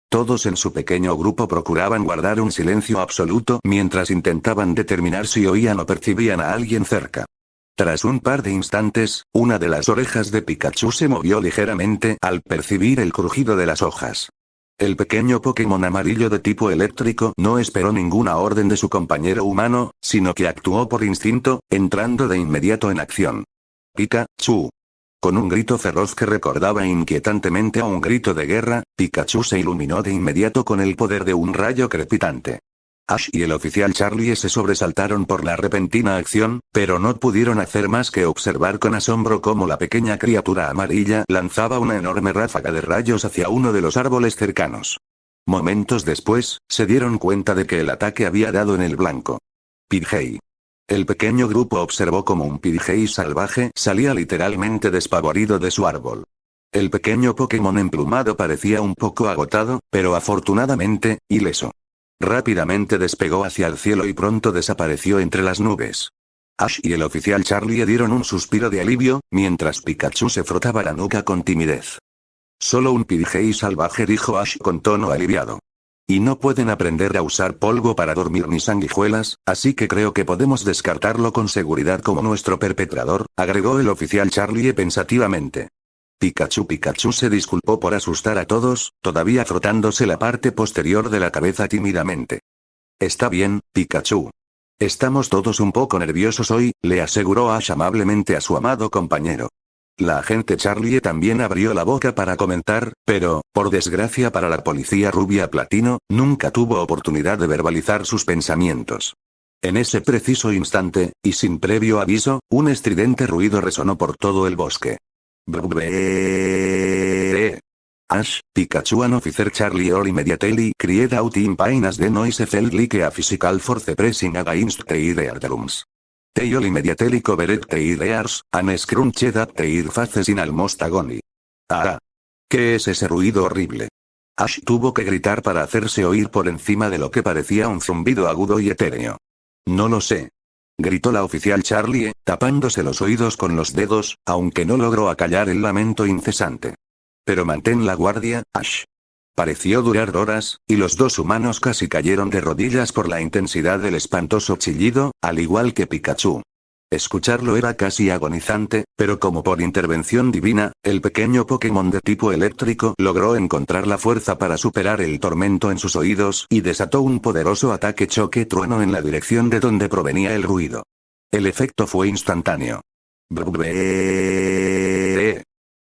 Todos en su pequeño grupo procuraban guardar un silencio absoluto mientras intentaban determinar si oían o percibían a alguien cerca. Tras un par de instantes, una de las orejas de Pikachu se movió ligeramente al percibir el crujido de las hojas. El pequeño Pokémon amarillo de tipo eléctrico no esperó ninguna orden de su compañero humano, sino que actuó por instinto, entrando de inmediato en acción. «Pikachu». Con un grito feroz que recordaba inquietantemente a un grito de guerra, Pikachu se iluminó de inmediato con el poder de un rayo crepitante. Ash y el oficial Charlie se sobresaltaron por la repentina acción, pero no pudieron hacer más que observar con asombro cómo la pequeña criatura amarilla lanzaba una enorme ráfaga de rayos hacia uno de los árboles cercanos. Momentos después, se dieron cuenta de que el ataque había dado en el blanco. Pidgey. El pequeño grupo observó cómo un Pidgey salvaje salía literalmente despavorido de su árbol. El pequeño Pokémon emplumado parecía un poco agotado, pero afortunadamente, ileso. Rápidamente despegó hacia el cielo y pronto desapareció entre las nubes. Ash y el oficial Charlie dieron un suspiro de alivio, mientras Pikachu se frotaba la nuca con timidez. «Solo un Pidgey salvaje», dijo Ash con tono aliviado. «Y no pueden aprender a usar polvo para dormir ni sanguijuelas, así que creo que podemos descartarlo con seguridad como nuestro perpetrador», agregó el oficial Charlie pensativamente. Pikachu se disculpó por asustar a todos, todavía frotándose la parte posterior de la cabeza tímidamente. «Está bien, Pikachu. Estamos todos un poco nerviosos hoy», le aseguró Ash amablemente a su amado compañero. La agente Charlie también abrió la boca para comentar, pero, por desgracia para la policía rubia platino, nunca tuvo oportunidad de verbalizar sus pensamientos. En ese preciso instante, y sin previo aviso, un estridente ruido resonó por todo el bosque. Ash, Pikachu an officer Charlie or immediately cried out in pain as the noise felt like a physical force pressing against their eardrums. They all immediately covered their ears, and scrunched up their faces in almost agony. Ah. ¿Qué es ese ruido horrible? Ash tuvo que gritar para hacerse oír por encima de lo que parecía un zumbido agudo y etéreo. No lo sé. Gritó la oficial Charlie, tapándose los oídos con los dedos, aunque no logró acallar el lamento incesante. Pero mantén la guardia, Ash. Pareció durar horas, y los dos humanos casi cayeron de rodillas por la intensidad del espantoso chillido, al igual que Pikachu. Escucharlo era casi agonizante, pero como por intervención divina, el pequeño Pokémon de tipo eléctrico logró encontrar la fuerza para superar el tormento en sus oídos y desató un poderoso ataque choque trueno en la dirección de donde provenía el ruido. El efecto fue instantáneo.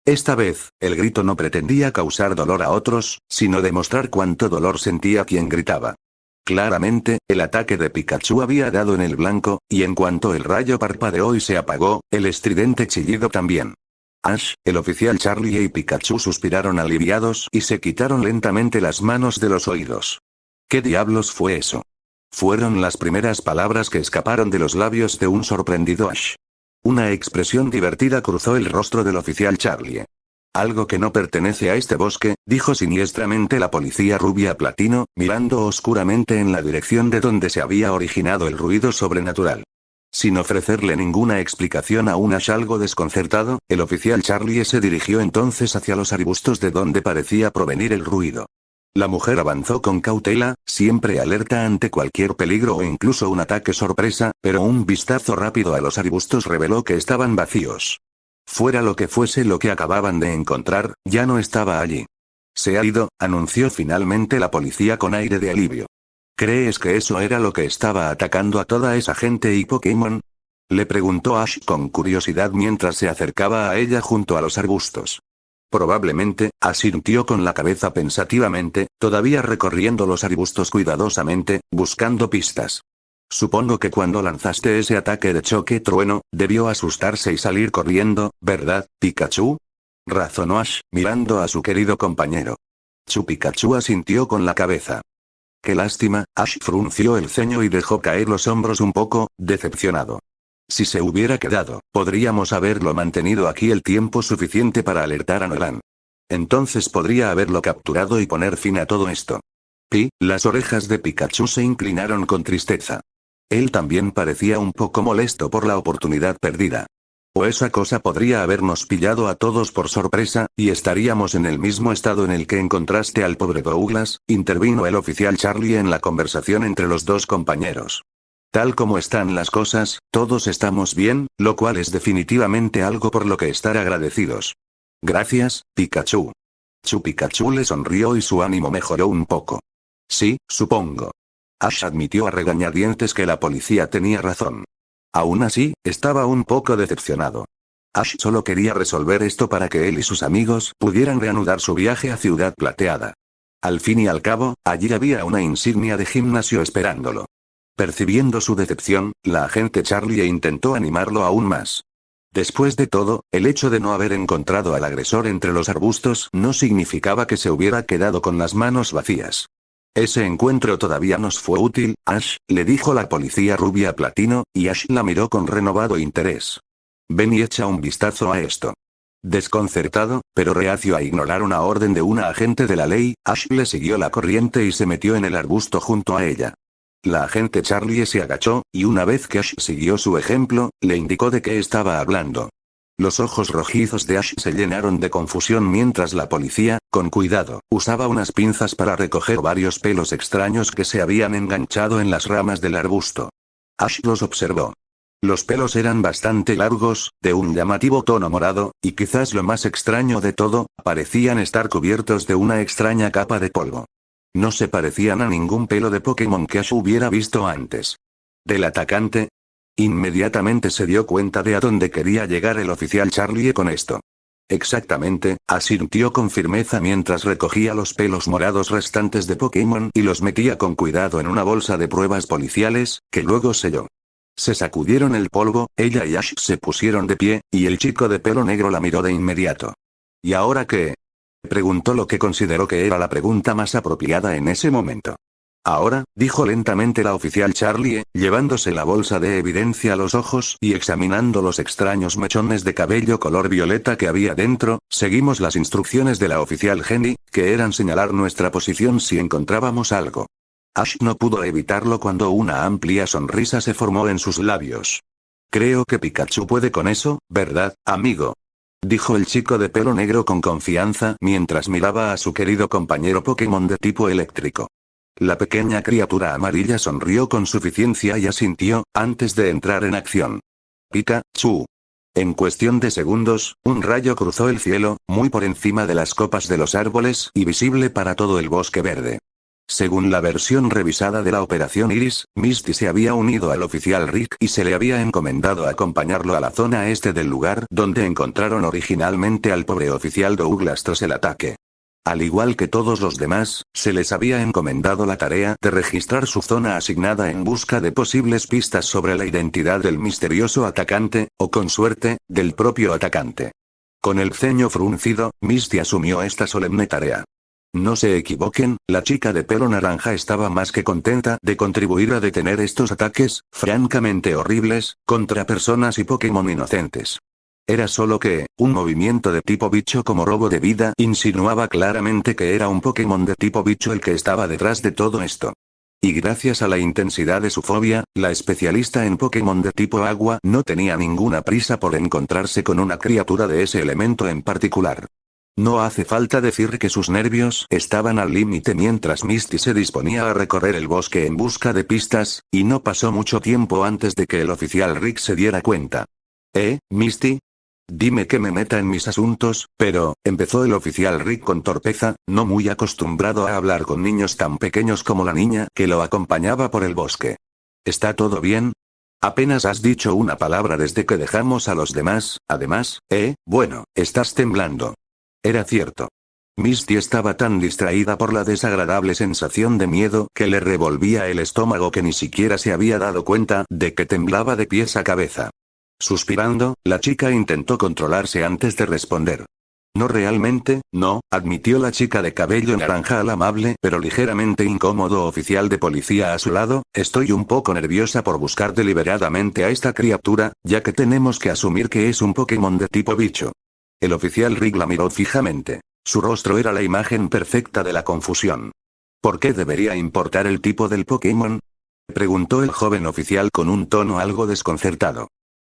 Esta vez, el grito no pretendía causar dolor a otros, sino demostrar cuánto dolor sentía quien gritaba. Claramente, el ataque de Pikachu había dado en el blanco, y en cuanto el rayo parpadeó y se apagó, el estridente chillido también. Ash, el oficial Charlie y Pikachu suspiraron aliviados y se quitaron lentamente las manos de los oídos. ¿Qué diablos fue eso? Fueron las primeras palabras que escaparon de los labios de un sorprendido Ash. Una expresión divertida cruzó el rostro del oficial Charlie. Algo que no pertenece a este bosque, dijo siniestramente la policía rubia platino, mirando oscuramente en la dirección de donde se había originado el ruido sobrenatural. Sin ofrecerle ninguna explicación a un Ash algo desconcertado, el oficial Charlie se dirigió entonces hacia los arbustos de donde parecía provenir el ruido. La mujer avanzó con cautela, siempre alerta ante cualquier peligro o incluso un ataque sorpresa, pero un vistazo rápido a los arbustos reveló que estaban vacíos. Fuera lo que fuese lo que acababan de encontrar, ya no estaba allí. Se ha ido, anunció finalmente la policía con aire de alivio. ¿Crees que eso era lo que estaba atacando a toda esa gente y Pokémon? Le preguntó Ash con curiosidad mientras se acercaba a ella junto a los arbustos. Probablemente, asintió con la cabeza pensativamente, todavía recorriendo los arbustos cuidadosamente, buscando pistas. Supongo que cuando lanzaste ese ataque de choque trueno, debió asustarse y salir corriendo, ¿verdad, Pikachu? Razonó Ash, mirando a su querido compañero. Pikachu asintió con la cabeza. Qué lástima, Ash frunció el ceño y dejó caer los hombros un poco, decepcionado. Si se hubiera quedado, podríamos haberlo mantenido aquí el tiempo suficiente para alertar a Nolan. Entonces podría haberlo capturado y poner fin a todo esto. Las orejas de Pikachu se inclinaron con tristeza. Él también parecía un poco molesto por la oportunidad perdida. O esa cosa podría habernos pillado a todos por sorpresa, y estaríamos en el mismo estado en el que encontraste al pobre Douglas, intervino el oficial Charlie en la conversación entre los dos compañeros. Tal como están las cosas, todos estamos bien, lo cual es definitivamente algo por lo que estar agradecidos. Gracias, Pikachu. Pikachu le sonrió y su ánimo mejoró un poco. Sí, supongo. Ash admitió a regañadientes que la policía tenía razón. Aún así, estaba un poco decepcionado. Ash solo quería resolver esto para que él y sus amigos pudieran reanudar su viaje a Ciudad Plateada. Al fin y al cabo, allí había una insignia de gimnasio esperándolo. Percibiendo su decepción, la agente Charlie intentó animarlo aún más. Después de todo, el hecho de no haber encontrado al agresor entre los arbustos no significaba que se hubiera quedado con las manos vacías. Ese encuentro todavía nos fue útil, Ash, le dijo la policía rubia platino, y Ash la miró con renovado interés. Ven y echa un vistazo a esto. Desconcertado, pero reacio a ignorar una orden de una agente de la ley, Ash le siguió la corriente y se metió en el arbusto junto a ella. La agente Charlie se agachó, y una vez que Ash siguió su ejemplo, le indicó de qué estaba hablando. Los ojos rojizos de Ash se llenaron de confusión mientras la policía, con cuidado, usaba unas pinzas para recoger varios pelos extraños que se habían enganchado en las ramas del arbusto. Ash los observó. Los pelos eran bastante largos, de un llamativo tono morado, y quizás lo más extraño de todo, parecían estar cubiertos de una extraña capa de polvo. No se parecían a ningún pelo de Pokémon que Ash hubiera visto antes. ¿Del atacante? Inmediatamente se dio cuenta de a dónde quería llegar el oficial Charlie con esto. Exactamente, asintió con firmeza mientras recogía los pelos morados restantes de Pokémon y los metía con cuidado en una bolsa de pruebas policiales, que luego selló. Se sacudieron el polvo, ella y Ash se pusieron de pie, y el chico de pelo negro la miró de inmediato. ¿Y ahora qué? Preguntó lo que consideró que era la pregunta más apropiada en ese momento. Ahora, dijo lentamente la oficial Charlie, llevándose la bolsa de evidencia a los ojos y examinando los extraños mechones de cabello color violeta que había dentro, seguimos las instrucciones de la oficial Jenny, que eran señalar nuestra posición si encontrábamos algo. Ash no pudo evitarlo cuando una amplia sonrisa se formó en sus labios. Creo que Pikachu puede con eso, ¿verdad, amigo? Dijo el chico de pelo negro con confianza mientras miraba a su querido compañero Pokémon de tipo eléctrico. La pequeña criatura amarilla sonrió con suficiencia y asintió, antes de entrar en acción. Pikachu. En cuestión de segundos, un rayo cruzó el cielo, muy por encima de las copas de los árboles y visible para todo el bosque verde. Según la versión revisada de la Operación Iris, Misty se había unido al oficial Rick y se le había encomendado acompañarlo a la zona este del lugar donde encontraron originalmente al pobre oficial Douglas tras el ataque. Al igual que todos los demás, se les había encomendado la tarea de registrar su zona asignada en busca de posibles pistas sobre la identidad del misterioso atacante, o con suerte, del propio atacante. Con el ceño fruncido, Misty asumió esta solemne tarea. No se equivoquen, la chica de pelo naranja estaba más que contenta de contribuir a detener estos ataques, francamente horribles, contra personas y Pokémon inocentes. Era solo que, un movimiento de tipo bicho como robo de vida insinuaba claramente que era un Pokémon de tipo bicho el que estaba detrás de todo esto. Y gracias a la intensidad de su fobia, la especialista en Pokémon de tipo agua no tenía ninguna prisa por encontrarse con una criatura de ese elemento en particular. No hace falta decir que sus nervios estaban al límite mientras Misty se disponía a recorrer el bosque en busca de pistas, y no pasó mucho tiempo antes de que el oficial Rick se diera cuenta. Misty? Dime que me meta en mis asuntos, pero, empezó el oficial Rick con torpeza, no muy acostumbrado a hablar con niños tan pequeños como la niña que lo acompañaba por el bosque. ¿Está todo bien? Apenas has dicho una palabra desde que dejamos a los demás, además, bueno, estás temblando. Era cierto. Misty estaba tan distraída por la desagradable sensación de miedo que le revolvía el estómago que ni siquiera se había dado cuenta de que temblaba de pies a cabeza. Suspirando, la chica intentó controlarse antes de responder. No realmente, no, admitió la chica de cabello naranja al amable pero ligeramente incómodo oficial de policía a su lado, estoy un poco nerviosa por buscar deliberadamente a esta criatura, ya que tenemos que asumir que es un Pokémon de tipo bicho. El oficial Rick la miró fijamente. Su rostro era la imagen perfecta de la confusión. ¿Por qué debería importar el tipo del Pokémon? Preguntó el joven oficial con un tono algo desconcertado.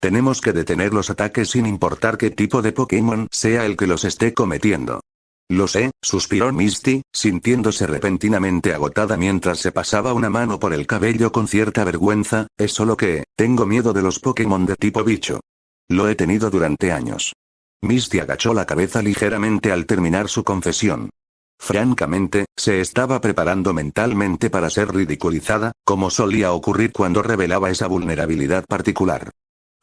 Tenemos que detener los ataques sin importar qué tipo de Pokémon sea el que los esté cometiendo. Lo sé, suspiró Misty, sintiéndose repentinamente agotada mientras se pasaba una mano por el cabello con cierta vergüenza, es solo que, tengo miedo de los Pokémon de tipo bicho. Lo he tenido durante años. Misty agachó la cabeza ligeramente al terminar su confesión. Francamente, se estaba preparando mentalmente para ser ridiculizada, como solía ocurrir cuando revelaba esa vulnerabilidad particular.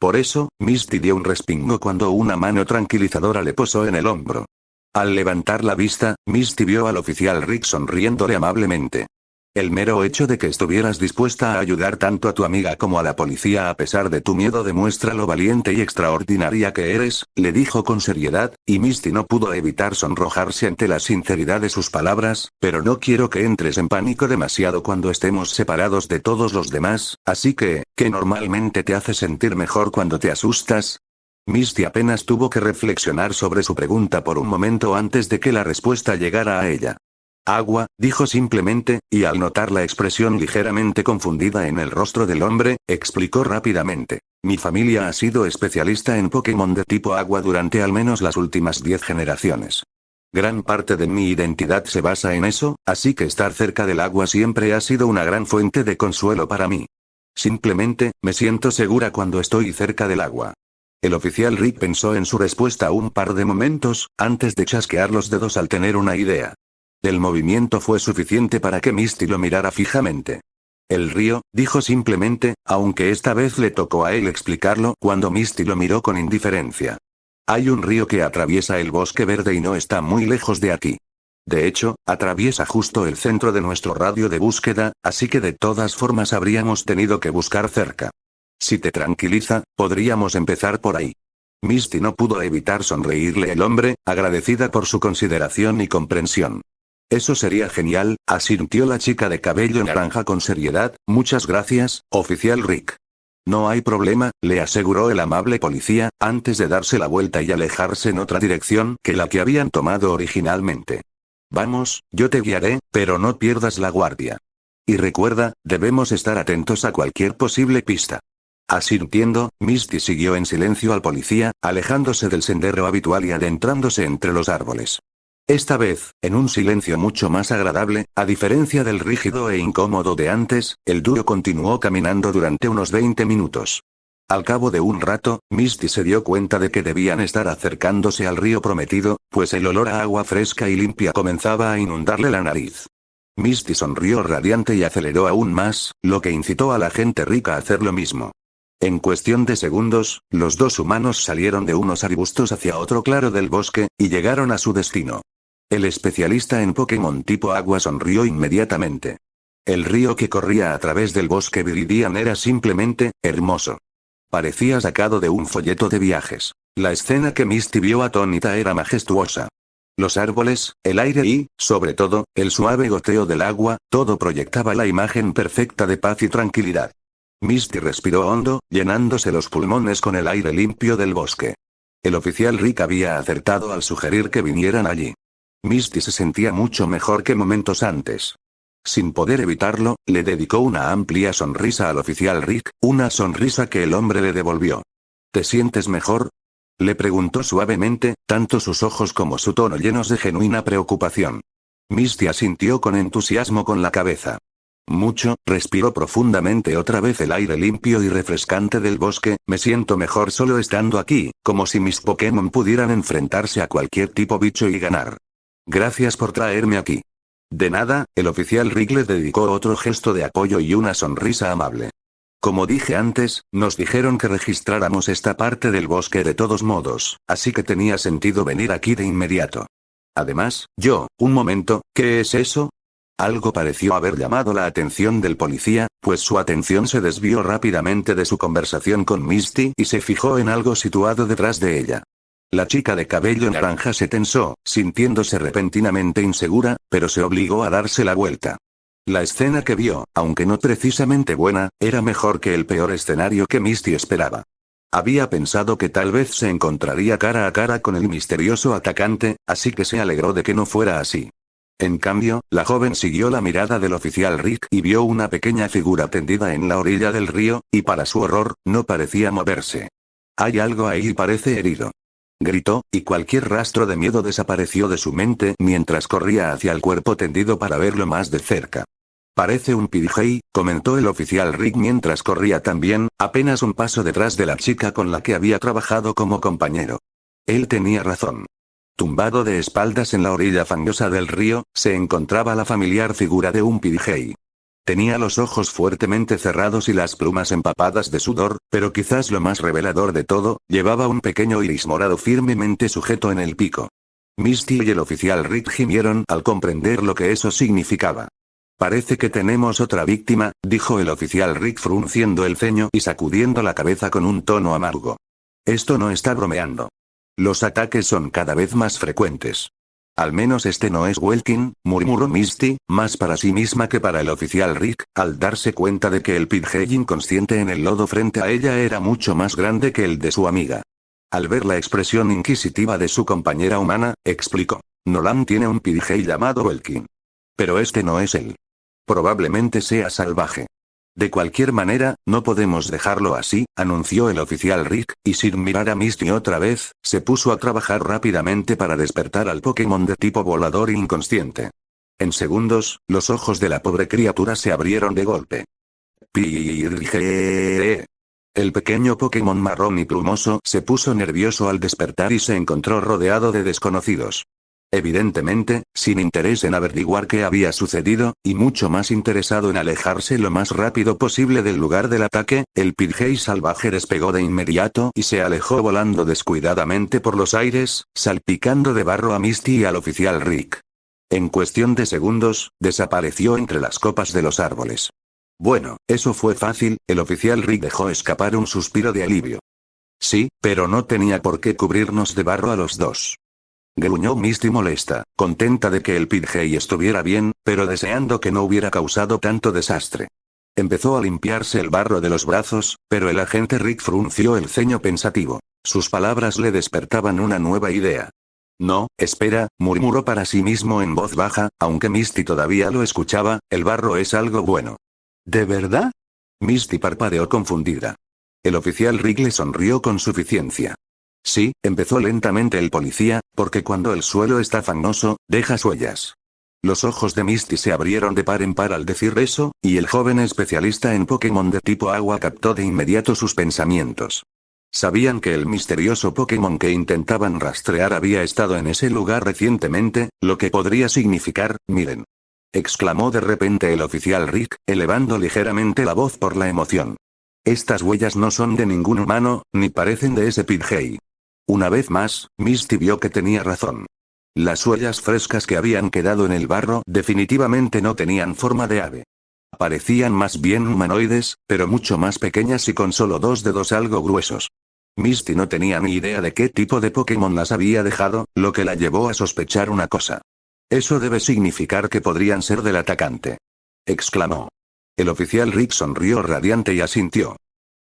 Por eso, Misty dio un respingo cuando una mano tranquilizadora le posó en el hombro. Al levantar la vista, Misty vio al oficial Rick sonriéndole amablemente. El mero hecho de que estuvieras dispuesta a ayudar tanto a tu amiga como a la policía a pesar de tu miedo demuestra lo valiente y extraordinaria que eres, le dijo con seriedad, y Misty no pudo evitar sonrojarse ante la sinceridad de sus palabras, pero no quiero que entres en pánico demasiado cuando estemos separados de todos los demás, así que, ¿qué normalmente te hace sentir mejor cuando te asustas? Misty apenas tuvo que reflexionar sobre su pregunta por un momento antes de que la respuesta llegara a ella. Agua, dijo simplemente, y al notar la expresión ligeramente confundida en el rostro del hombre, explicó rápidamente. Mi familia ha sido especialista en Pokémon de tipo agua durante al menos las últimas 10 generaciones. Gran parte de mi identidad se basa en eso, así que estar cerca del agua siempre ha sido una gran fuente de consuelo para mí. Simplemente, me siento segura cuando estoy cerca del agua. El oficial Rick pensó en su respuesta un par de momentos, antes de chasquear los dedos al tener una idea. El movimiento fue suficiente para que Misty lo mirara fijamente. El río, dijo simplemente, aunque esta vez le tocó a él explicarlo cuando Misty lo miró con indiferencia. Hay un río que atraviesa el bosque verde y no está muy lejos de aquí. De hecho, atraviesa justo el centro de nuestro radio de búsqueda, así que de todas formas habríamos tenido que buscar cerca. Si te tranquiliza, podríamos empezar por ahí. Misty no pudo evitar sonreírle el hombre, agradecida por su consideración y comprensión. Eso sería genial, asintió la chica de cabello naranja con seriedad, muchas gracias, oficial Rick. No hay problema, le aseguró el amable policía, antes de darse la vuelta y alejarse en otra dirección que la que habían tomado originalmente. Vamos, yo te guiaré, pero no pierdas la guardia. Y recuerda, debemos estar atentos a cualquier posible pista. Asintiendo, Misty siguió en silencio al policía, alejándose del sendero habitual y adentrándose entre los árboles. Esta vez, en un silencio mucho más agradable, a diferencia del rígido e incómodo de antes, el dúo continuó caminando durante unos 20 minutos. Al cabo de un rato, Misty se dio cuenta de que debían estar acercándose al río prometido, pues el olor a agua fresca y limpia comenzaba a inundarle la nariz. Misty sonrió radiante y aceleró aún más, lo que incitó a la gente rica a hacer lo mismo. En cuestión de segundos, los dos humanos salieron de unos arbustos hacia otro claro del bosque, y llegaron a su destino. El especialista en Pokémon tipo agua sonrió inmediatamente. El río que corría a través del bosque Viridian era simplemente hermoso. Parecía sacado de un folleto de viajes. La escena que Misty vio atónita era majestuosa. Los árboles, el aire y, sobre todo, el suave goteo del agua, todo proyectaba la imagen perfecta de paz y tranquilidad. Misty respiró hondo, llenándose los pulmones con el aire limpio del bosque. El oficial Rick había acertado al sugerir que vinieran allí. Misty se sentía mucho mejor que momentos antes. Sin poder evitarlo, le dedicó una amplia sonrisa al oficial Rick, una sonrisa que el hombre le devolvió. ¿Te sientes mejor?, le preguntó suavemente, tanto sus ojos como su tono llenos de genuina preocupación. Misty asintió con entusiasmo con la cabeza. Mucho, respiró profundamente otra vez el aire limpio y refrescante del bosque, me siento mejor solo estando aquí, como si mis Pokémon pudieran enfrentarse a cualquier tipo bicho y ganar. Gracias por traerme aquí. De nada, el oficial Rick le dedicó otro gesto de apoyo y una sonrisa amable. Como dije antes, nos dijeron que registráramos esta parte del bosque de todos modos, así que tenía sentido venir aquí de inmediato. Además, un momento, ¿qué es eso? Algo pareció haber llamado la atención del policía, pues su atención se desvió rápidamente de su conversación con Misty y se fijó en algo situado detrás de ella. La chica de cabello naranja se tensó, sintiéndose repentinamente insegura, pero se obligó a darse la vuelta. La escena que vio, aunque no precisamente buena, era mejor que el peor escenario que Misty esperaba. Había pensado que tal vez se encontraría cara a cara con el misterioso atacante, así que se alegró de que no fuera así. En cambio, la joven siguió la mirada del oficial Rick y vio una pequeña figura tendida en la orilla del río, y para su horror, no parecía moverse. Hay algo ahí y parece herido. Gritó, y cualquier rastro de miedo desapareció de su mente mientras corría hacia el cuerpo tendido para verlo más de cerca. Parece un Pidgey, comentó el oficial Rick mientras corría también, apenas un paso detrás de la chica con la que había trabajado como compañero. Él tenía razón. Tumbado de espaldas en la orilla fangosa del río, se encontraba la familiar figura de un Pidgey. Tenía los ojos fuertemente cerrados y las plumas empapadas de sudor, pero quizás lo más revelador de todo, llevaba un pequeño iris morado firmemente sujeto en el pico. Misty y el oficial Rick gimieron al comprender lo que eso significaba. Parece que tenemos otra víctima, dijo el oficial Rick frunciendo el ceño y sacudiendo la cabeza con un tono amargo. Esto no está bromeando. Los ataques son cada vez más frecuentes. Al menos este no es Welkin, murmuró Misty, más para sí misma que para el oficial Rick, al darse cuenta de que el Pidgey inconsciente en el lodo frente a ella era mucho más grande que el de su amiga. Al ver la expresión inquisitiva de su compañera humana, explicó. Nolan tiene un Pidgey llamado Welkin. Pero este no es él. Probablemente sea salvaje. De cualquier manera, no podemos dejarlo así, anunció el oficial Rick, y sin mirar a Misty otra vez, se puso a trabajar rápidamente para despertar al Pokémon de tipo volador inconsciente. En segundos, los ojos de la pobre criatura se abrieron de golpe. Pidgey. El pequeño Pokémon marrón y plumoso se puso nervioso al despertar y se encontró rodeado de desconocidos. Evidentemente, sin interés en averiguar qué había sucedido, y mucho más interesado en alejarse lo más rápido posible del lugar del ataque, el Pidgey salvaje despegó de inmediato y se alejó volando descuidadamente por los aires, salpicando de barro a Misty y al oficial Rick. En cuestión de segundos, desapareció entre las copas de los árboles. Bueno, eso fue fácil, el oficial Rick dejó escapar un suspiro de alivio. Sí, pero no tenía por qué cubrirnos de barro a los dos. Gruñó Misty molesta, contenta de que el Pidgey estuviera bien, pero deseando que no hubiera causado tanto desastre. Empezó a limpiarse el barro de los brazos, pero el agente Rick frunció el ceño pensativo. Sus palabras le despertaban una nueva idea. No, espera, murmuró para sí mismo en voz baja, aunque Misty todavía lo escuchaba, el barro es algo bueno. ¿De verdad? Misty parpadeó confundida. El oficial Rick le sonrió con suficiencia. Sí, empezó lentamente el policía, porque cuando el suelo está fangoso, deja huellas. Los ojos de Misty se abrieron de par en par al decir eso, y el joven especialista en Pokémon de tipo agua captó de inmediato sus pensamientos. Sabían que el misterioso Pokémon que intentaban rastrear había estado en ese lugar recientemente, lo que podría significar, miren. Exclamó de repente el oficial Rick, elevando ligeramente la voz por la emoción. Estas huellas no son de ningún humano, ni parecen de ese Pidgey. Una vez más, Misty vio que tenía razón. Las huellas frescas que habían quedado en el barro definitivamente no tenían forma de ave. Parecían más bien humanoides, pero mucho más pequeñas y con solo 2 dedos algo gruesos. Misty no tenía ni idea de qué tipo de Pokémon las había dejado, lo que la llevó a sospechar una cosa. Eso debe significar que podrían ser del atacante. Exclamó. El oficial Rick sonrió radiante y asintió.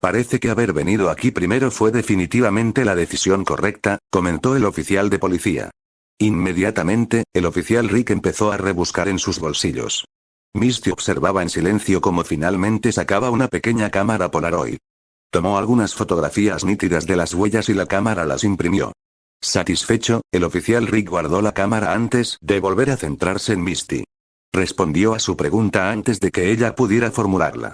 Parece que haber venido aquí primero fue definitivamente la decisión correcta, comentó el oficial de policía. Inmediatamente, el oficial Rick empezó a rebuscar en sus bolsillos. Misty observaba en silencio cómo finalmente sacaba una pequeña cámara Polaroid. Tomó algunas fotografías nítidas de las huellas y la cámara las imprimió. Satisfecho, el oficial Rick guardó la cámara antes de volver a centrarse en Misty. Respondió a su pregunta antes de que ella pudiera formularla.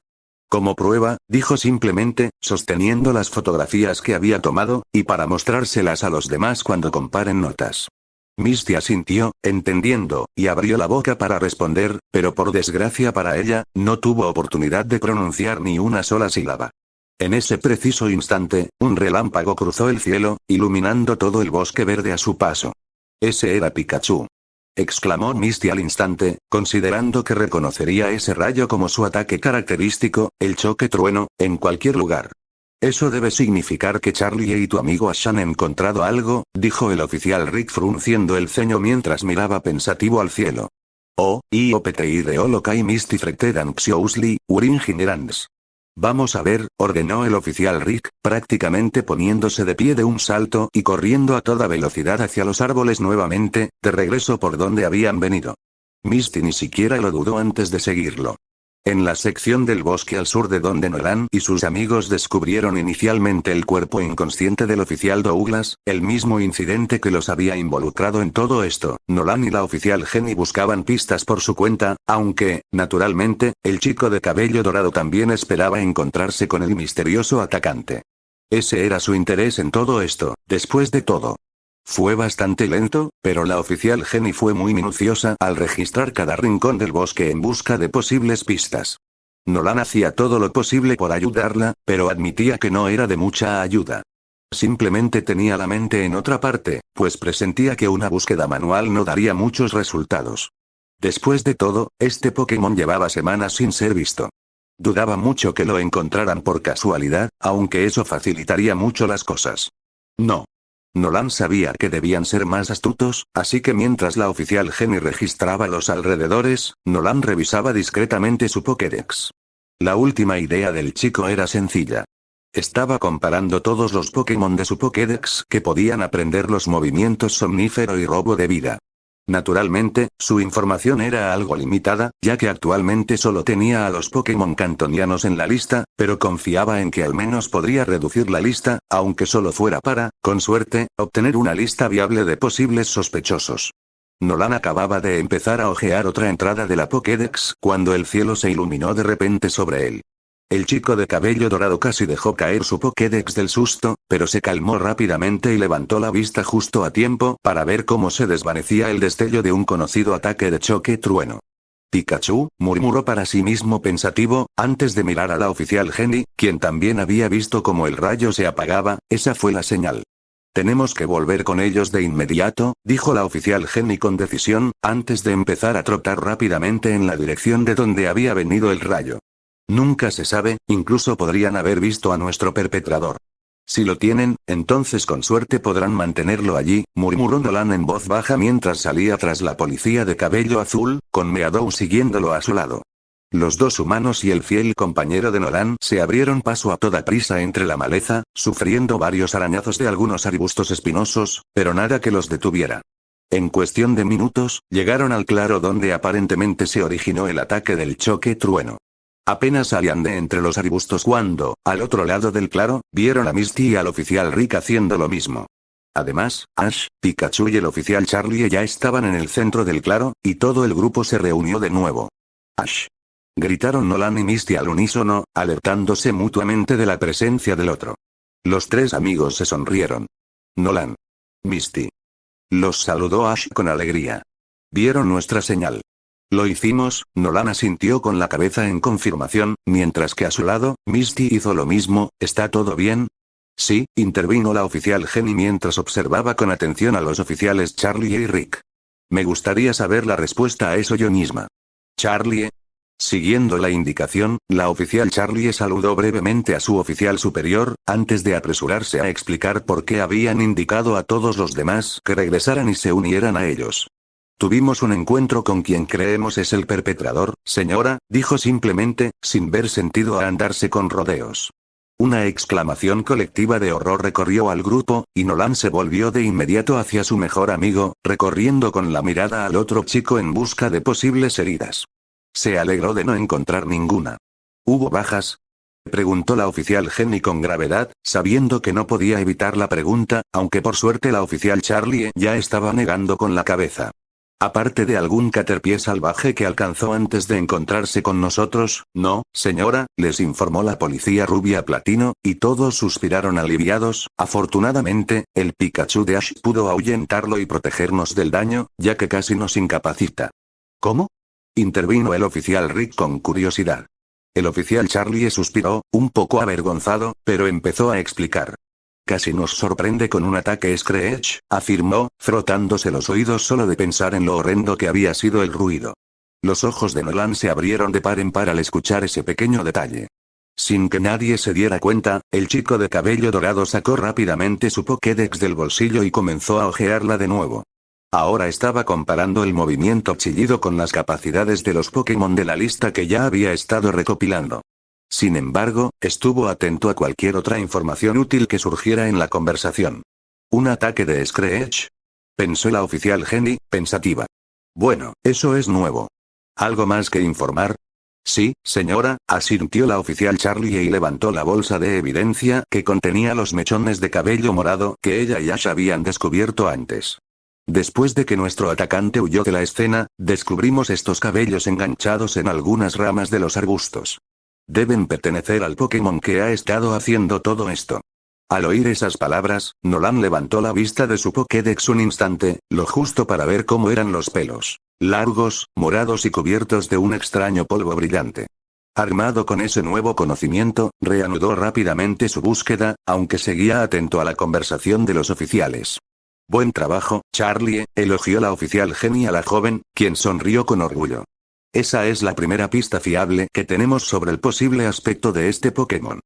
Como prueba, dijo simplemente, sosteniendo las fotografías que había tomado, y para mostrárselas a los demás cuando comparen notas. Misty asintió, entendiendo, y abrió la boca para responder, pero por desgracia para ella, no tuvo oportunidad de pronunciar ni una sola sílaba. En ese preciso instante, un relámpago cruzó el cielo, iluminando todo el bosque verde a su paso. Ese era Pikachu. Exclamó Misty al instante, considerando que reconocería ese rayo como su ataque característico, el choque trueno, en cualquier lugar. Eso debe significar que Charlie y tu amigo Ash han encontrado algo, dijo el oficial Rick frunciendo el ceño mientras miraba pensativo al cielo. Oh, IOPTI de Olokai Misty Frected Xiously, Uringinerans. Vamos a ver, ordenó el oficial Rick, prácticamente poniéndose de pie de un salto y corriendo a toda velocidad hacia los árboles nuevamente, de regreso por donde habían venido. Misty ni siquiera lo dudó antes de seguirlo. En la sección del bosque al sur de donde Nolan y sus amigos descubrieron inicialmente el cuerpo inconsciente del oficial Douglas, el mismo incidente que los había involucrado en todo esto, Nolan y la oficial Jenny buscaban pistas por su cuenta, aunque, naturalmente, el chico de cabello dorado también esperaba encontrarse con el misterioso atacante. Ese era su interés en todo esto, después de todo. Fue bastante lento, pero la oficial Jenny fue muy minuciosa al registrar cada rincón del bosque en busca de posibles pistas. Nolan hacía todo lo posible por ayudarla, pero admitía que no era de mucha ayuda. Simplemente tenía la mente en otra parte, pues presentía que una búsqueda manual no daría muchos resultados. Después de todo, este Pokémon llevaba semanas sin ser visto. Dudaba mucho que lo encontraran por casualidad, aunque eso facilitaría mucho las cosas. No. Nolan sabía que debían ser más astutos, así que mientras la oficial Jenny registraba los alrededores, Nolan revisaba discretamente su Pokédex. La última idea del chico era sencilla. Estaba comparando todos los Pokémon de su Pokédex que podían aprender los movimientos somnífero y robo de vida. Naturalmente, su información era algo limitada, ya que actualmente solo tenía a los Pokémon cantonianos en la lista, pero confiaba en que al menos podría reducir la lista, aunque solo fuera para, con suerte, obtener una lista viable de posibles sospechosos. Nolan acababa de empezar a hojear otra entrada de la Pokédex cuando el cielo se iluminó de repente sobre él. El chico de cabello dorado casi dejó caer su Pokédex del susto, pero se calmó rápidamente y levantó la vista justo a tiempo para ver cómo se desvanecía el destello de un conocido ataque de choque trueno. Pikachu, murmuró para sí mismo pensativo, antes de mirar a la oficial Jenny, quien también había visto cómo el rayo se apagaba. Esa fue la señal. Tenemos que volver con ellos de inmediato, dijo la oficial Jenny con decisión, antes de empezar a trotar rápidamente en la dirección de donde había venido el rayo. Nunca se sabe, incluso podrían haber visto a nuestro perpetrador. Si lo tienen, entonces con suerte podrán mantenerlo allí, murmuró Nolan en voz baja mientras salía tras la policía de cabello azul, con Meadow siguiéndolo a su lado. Los dos humanos y el fiel compañero de Nolan se abrieron paso a toda prisa entre la maleza, sufriendo varios arañazos de algunos arbustos espinosos, pero nada que los detuviera. En cuestión de minutos, llegaron al claro donde aparentemente se originó el ataque del choque trueno. Apenas salían de entre los arbustos cuando, al otro lado del claro, vieron a Misty y al oficial Rick haciendo lo mismo. Además, Ash, Pikachu y el oficial Charlie ya estaban en el centro del claro, y todo el grupo se reunió de nuevo. ¡Ash! Gritaron Nolan y Misty al unísono, alertándose mutuamente de la presencia del otro. Los tres amigos se sonrieron. Nolan. Misty. Los saludó Ash con alegría. Vieron nuestra señal. Lo hicimos, Nolan asintió con la cabeza en confirmación, mientras que a su lado, Misty hizo lo mismo. ¿Está todo bien? Sí, intervino la oficial Jenny mientras observaba con atención a los oficiales Charlie y Rick. Me gustaría saber la respuesta a eso yo misma. Charlie. Siguiendo la indicación, la oficial Charlie saludó brevemente a su oficial superior, antes de apresurarse a explicar por qué habían indicado a todos los demás que regresaran y se unieran a ellos. Tuvimos un encuentro con quien creemos es el perpetrador, señora, dijo simplemente, sin ver sentido a andarse con rodeos. Una exclamación colectiva de horror recorrió al grupo, y Nolan se volvió de inmediato hacia su mejor amigo, recorriendo con la mirada al otro chico en busca de posibles heridas. Se alegró de no encontrar ninguna. ¿Hubo bajas?, preguntó la oficial Jenny con gravedad, sabiendo que no podía evitar la pregunta, aunque por suerte la oficial Charlie ya estaba negando con la cabeza. Aparte de algún caterpie salvaje que alcanzó antes de encontrarse con nosotros, no, señora, les informó la policía rubia platino, y todos suspiraron aliviados. Afortunadamente, el Pikachu de Ash pudo ahuyentarlo y protegernos del daño, ya que casi nos incapacita. ¿Cómo?, intervino el oficial Rick con curiosidad. El oficial Charlie suspiró, un poco avergonzado, pero empezó a explicar. Casi nos sorprende con un ataque Screech, afirmó, frotándose los oídos solo de pensar en lo horrendo que había sido el ruido. Los ojos de Nolan se abrieron de par en par al escuchar ese pequeño detalle. Sin que nadie se diera cuenta, el chico de cabello dorado sacó rápidamente su Pokédex del bolsillo y comenzó a hojearla de nuevo. Ahora estaba comparando el movimiento chillido con las capacidades de los Pokémon de la lista que ya había estado recopilando. Sin embargo, estuvo atento a cualquier otra información útil que surgiera en la conversación. ¿Un ataque de Screech?, pensó la oficial Jenny, pensativa. Bueno, eso es nuevo. ¿Algo más que informar? Sí, señora, asintió la oficial Charlie y levantó la bolsa de evidencia que contenía los mechones de cabello morado que ella y Ash habían descubierto antes. Después de que nuestro atacante huyó de la escena, descubrimos estos cabellos enganchados en algunas ramas de los arbustos. Deben pertenecer al Pokémon que ha estado haciendo todo esto. Al oír esas palabras, Nolan levantó la vista de su Pokédex un instante, lo justo para ver cómo eran los pelos. Largos, morados y cubiertos de un extraño polvo brillante. Armado con ese nuevo conocimiento, reanudó rápidamente su búsqueda, aunque seguía atento a la conversación de los oficiales. Buen trabajo, Charlie, elogió la oficial Jenny a la joven, quien sonrió con orgullo. Esa es la primera pista fiable que tenemos sobre el posible aspecto de este Pokémon.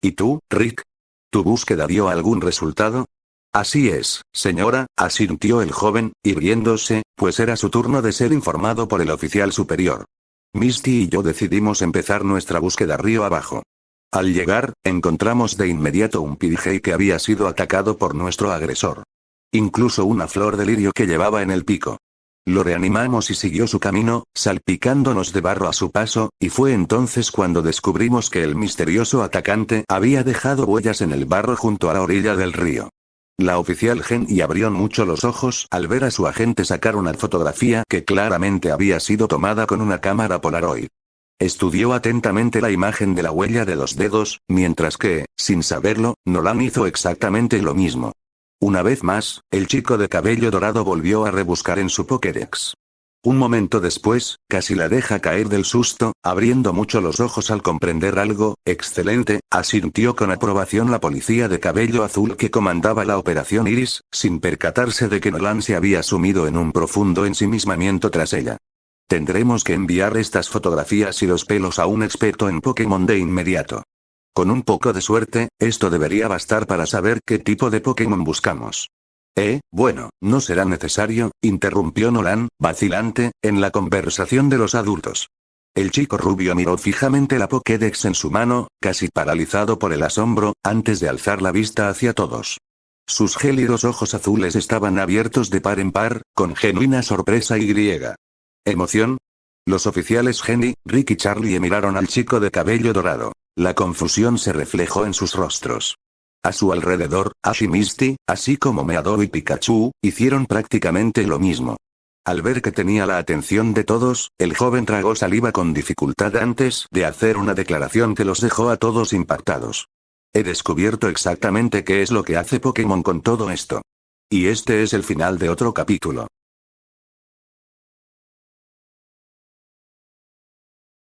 ¿Y tú, Rick? ¿Tu búsqueda dio algún resultado? Así es, señora, asintió el joven, irguiéndose, pues era su turno de ser informado por el oficial superior. Misty y yo decidimos empezar nuestra búsqueda río abajo. Al llegar, encontramos de inmediato un Pidgey que había sido atacado por nuestro agresor. Incluso una flor de lirio que llevaba en el pico. Lo reanimamos y siguió su camino, salpicándonos de barro a su paso, y fue entonces cuando descubrimos que el misterioso atacante había dejado huellas en el barro junto a la orilla del río. La oficial Jenny abrió mucho los ojos al ver a su agente sacar una fotografía que claramente había sido tomada con una cámara Polaroid. Estudió atentamente la imagen de la huella de los dedos, mientras que, sin saberlo, Nolan hizo exactamente lo mismo. Una vez más, el chico de cabello dorado volvió a rebuscar en su Pokédex. Un momento después, casi la deja caer del susto, abriendo mucho los ojos al comprender algo. Excelente, asintió con aprobación la policía de cabello azul que comandaba la Operación Iris, sin percatarse de que Nolan se había sumido en un profundo ensimismamiento tras ella. Tendremos que enviar estas fotografías y los pelos a un experto en Pokémon de inmediato. Con un poco de suerte, esto debería bastar para saber qué tipo de Pokémon buscamos. Bueno, no será necesario, interrumpió Nolan, vacilante, en la conversación de los adultos. El chico rubio miró fijamente la Pokédex en su mano, casi paralizado por el asombro, antes de alzar la vista hacia todos. Sus gélidos ojos azules estaban abiertos de par en par, con genuina sorpresa y griega. ¿Emoción? Los oficiales Jenny, Rick y Charlie miraron al chico de cabello dorado. La confusión se reflejó en sus rostros. A su alrededor, Ash y Misty, así como Meadow y Pikachu, hicieron prácticamente lo mismo. Al ver que tenía la atención de todos, el joven tragó saliva con dificultad antes de hacer una declaración que los dejó a todos impactados. He descubierto exactamente qué es lo que hace Pokémon con todo esto. Y este es el final de otro capítulo.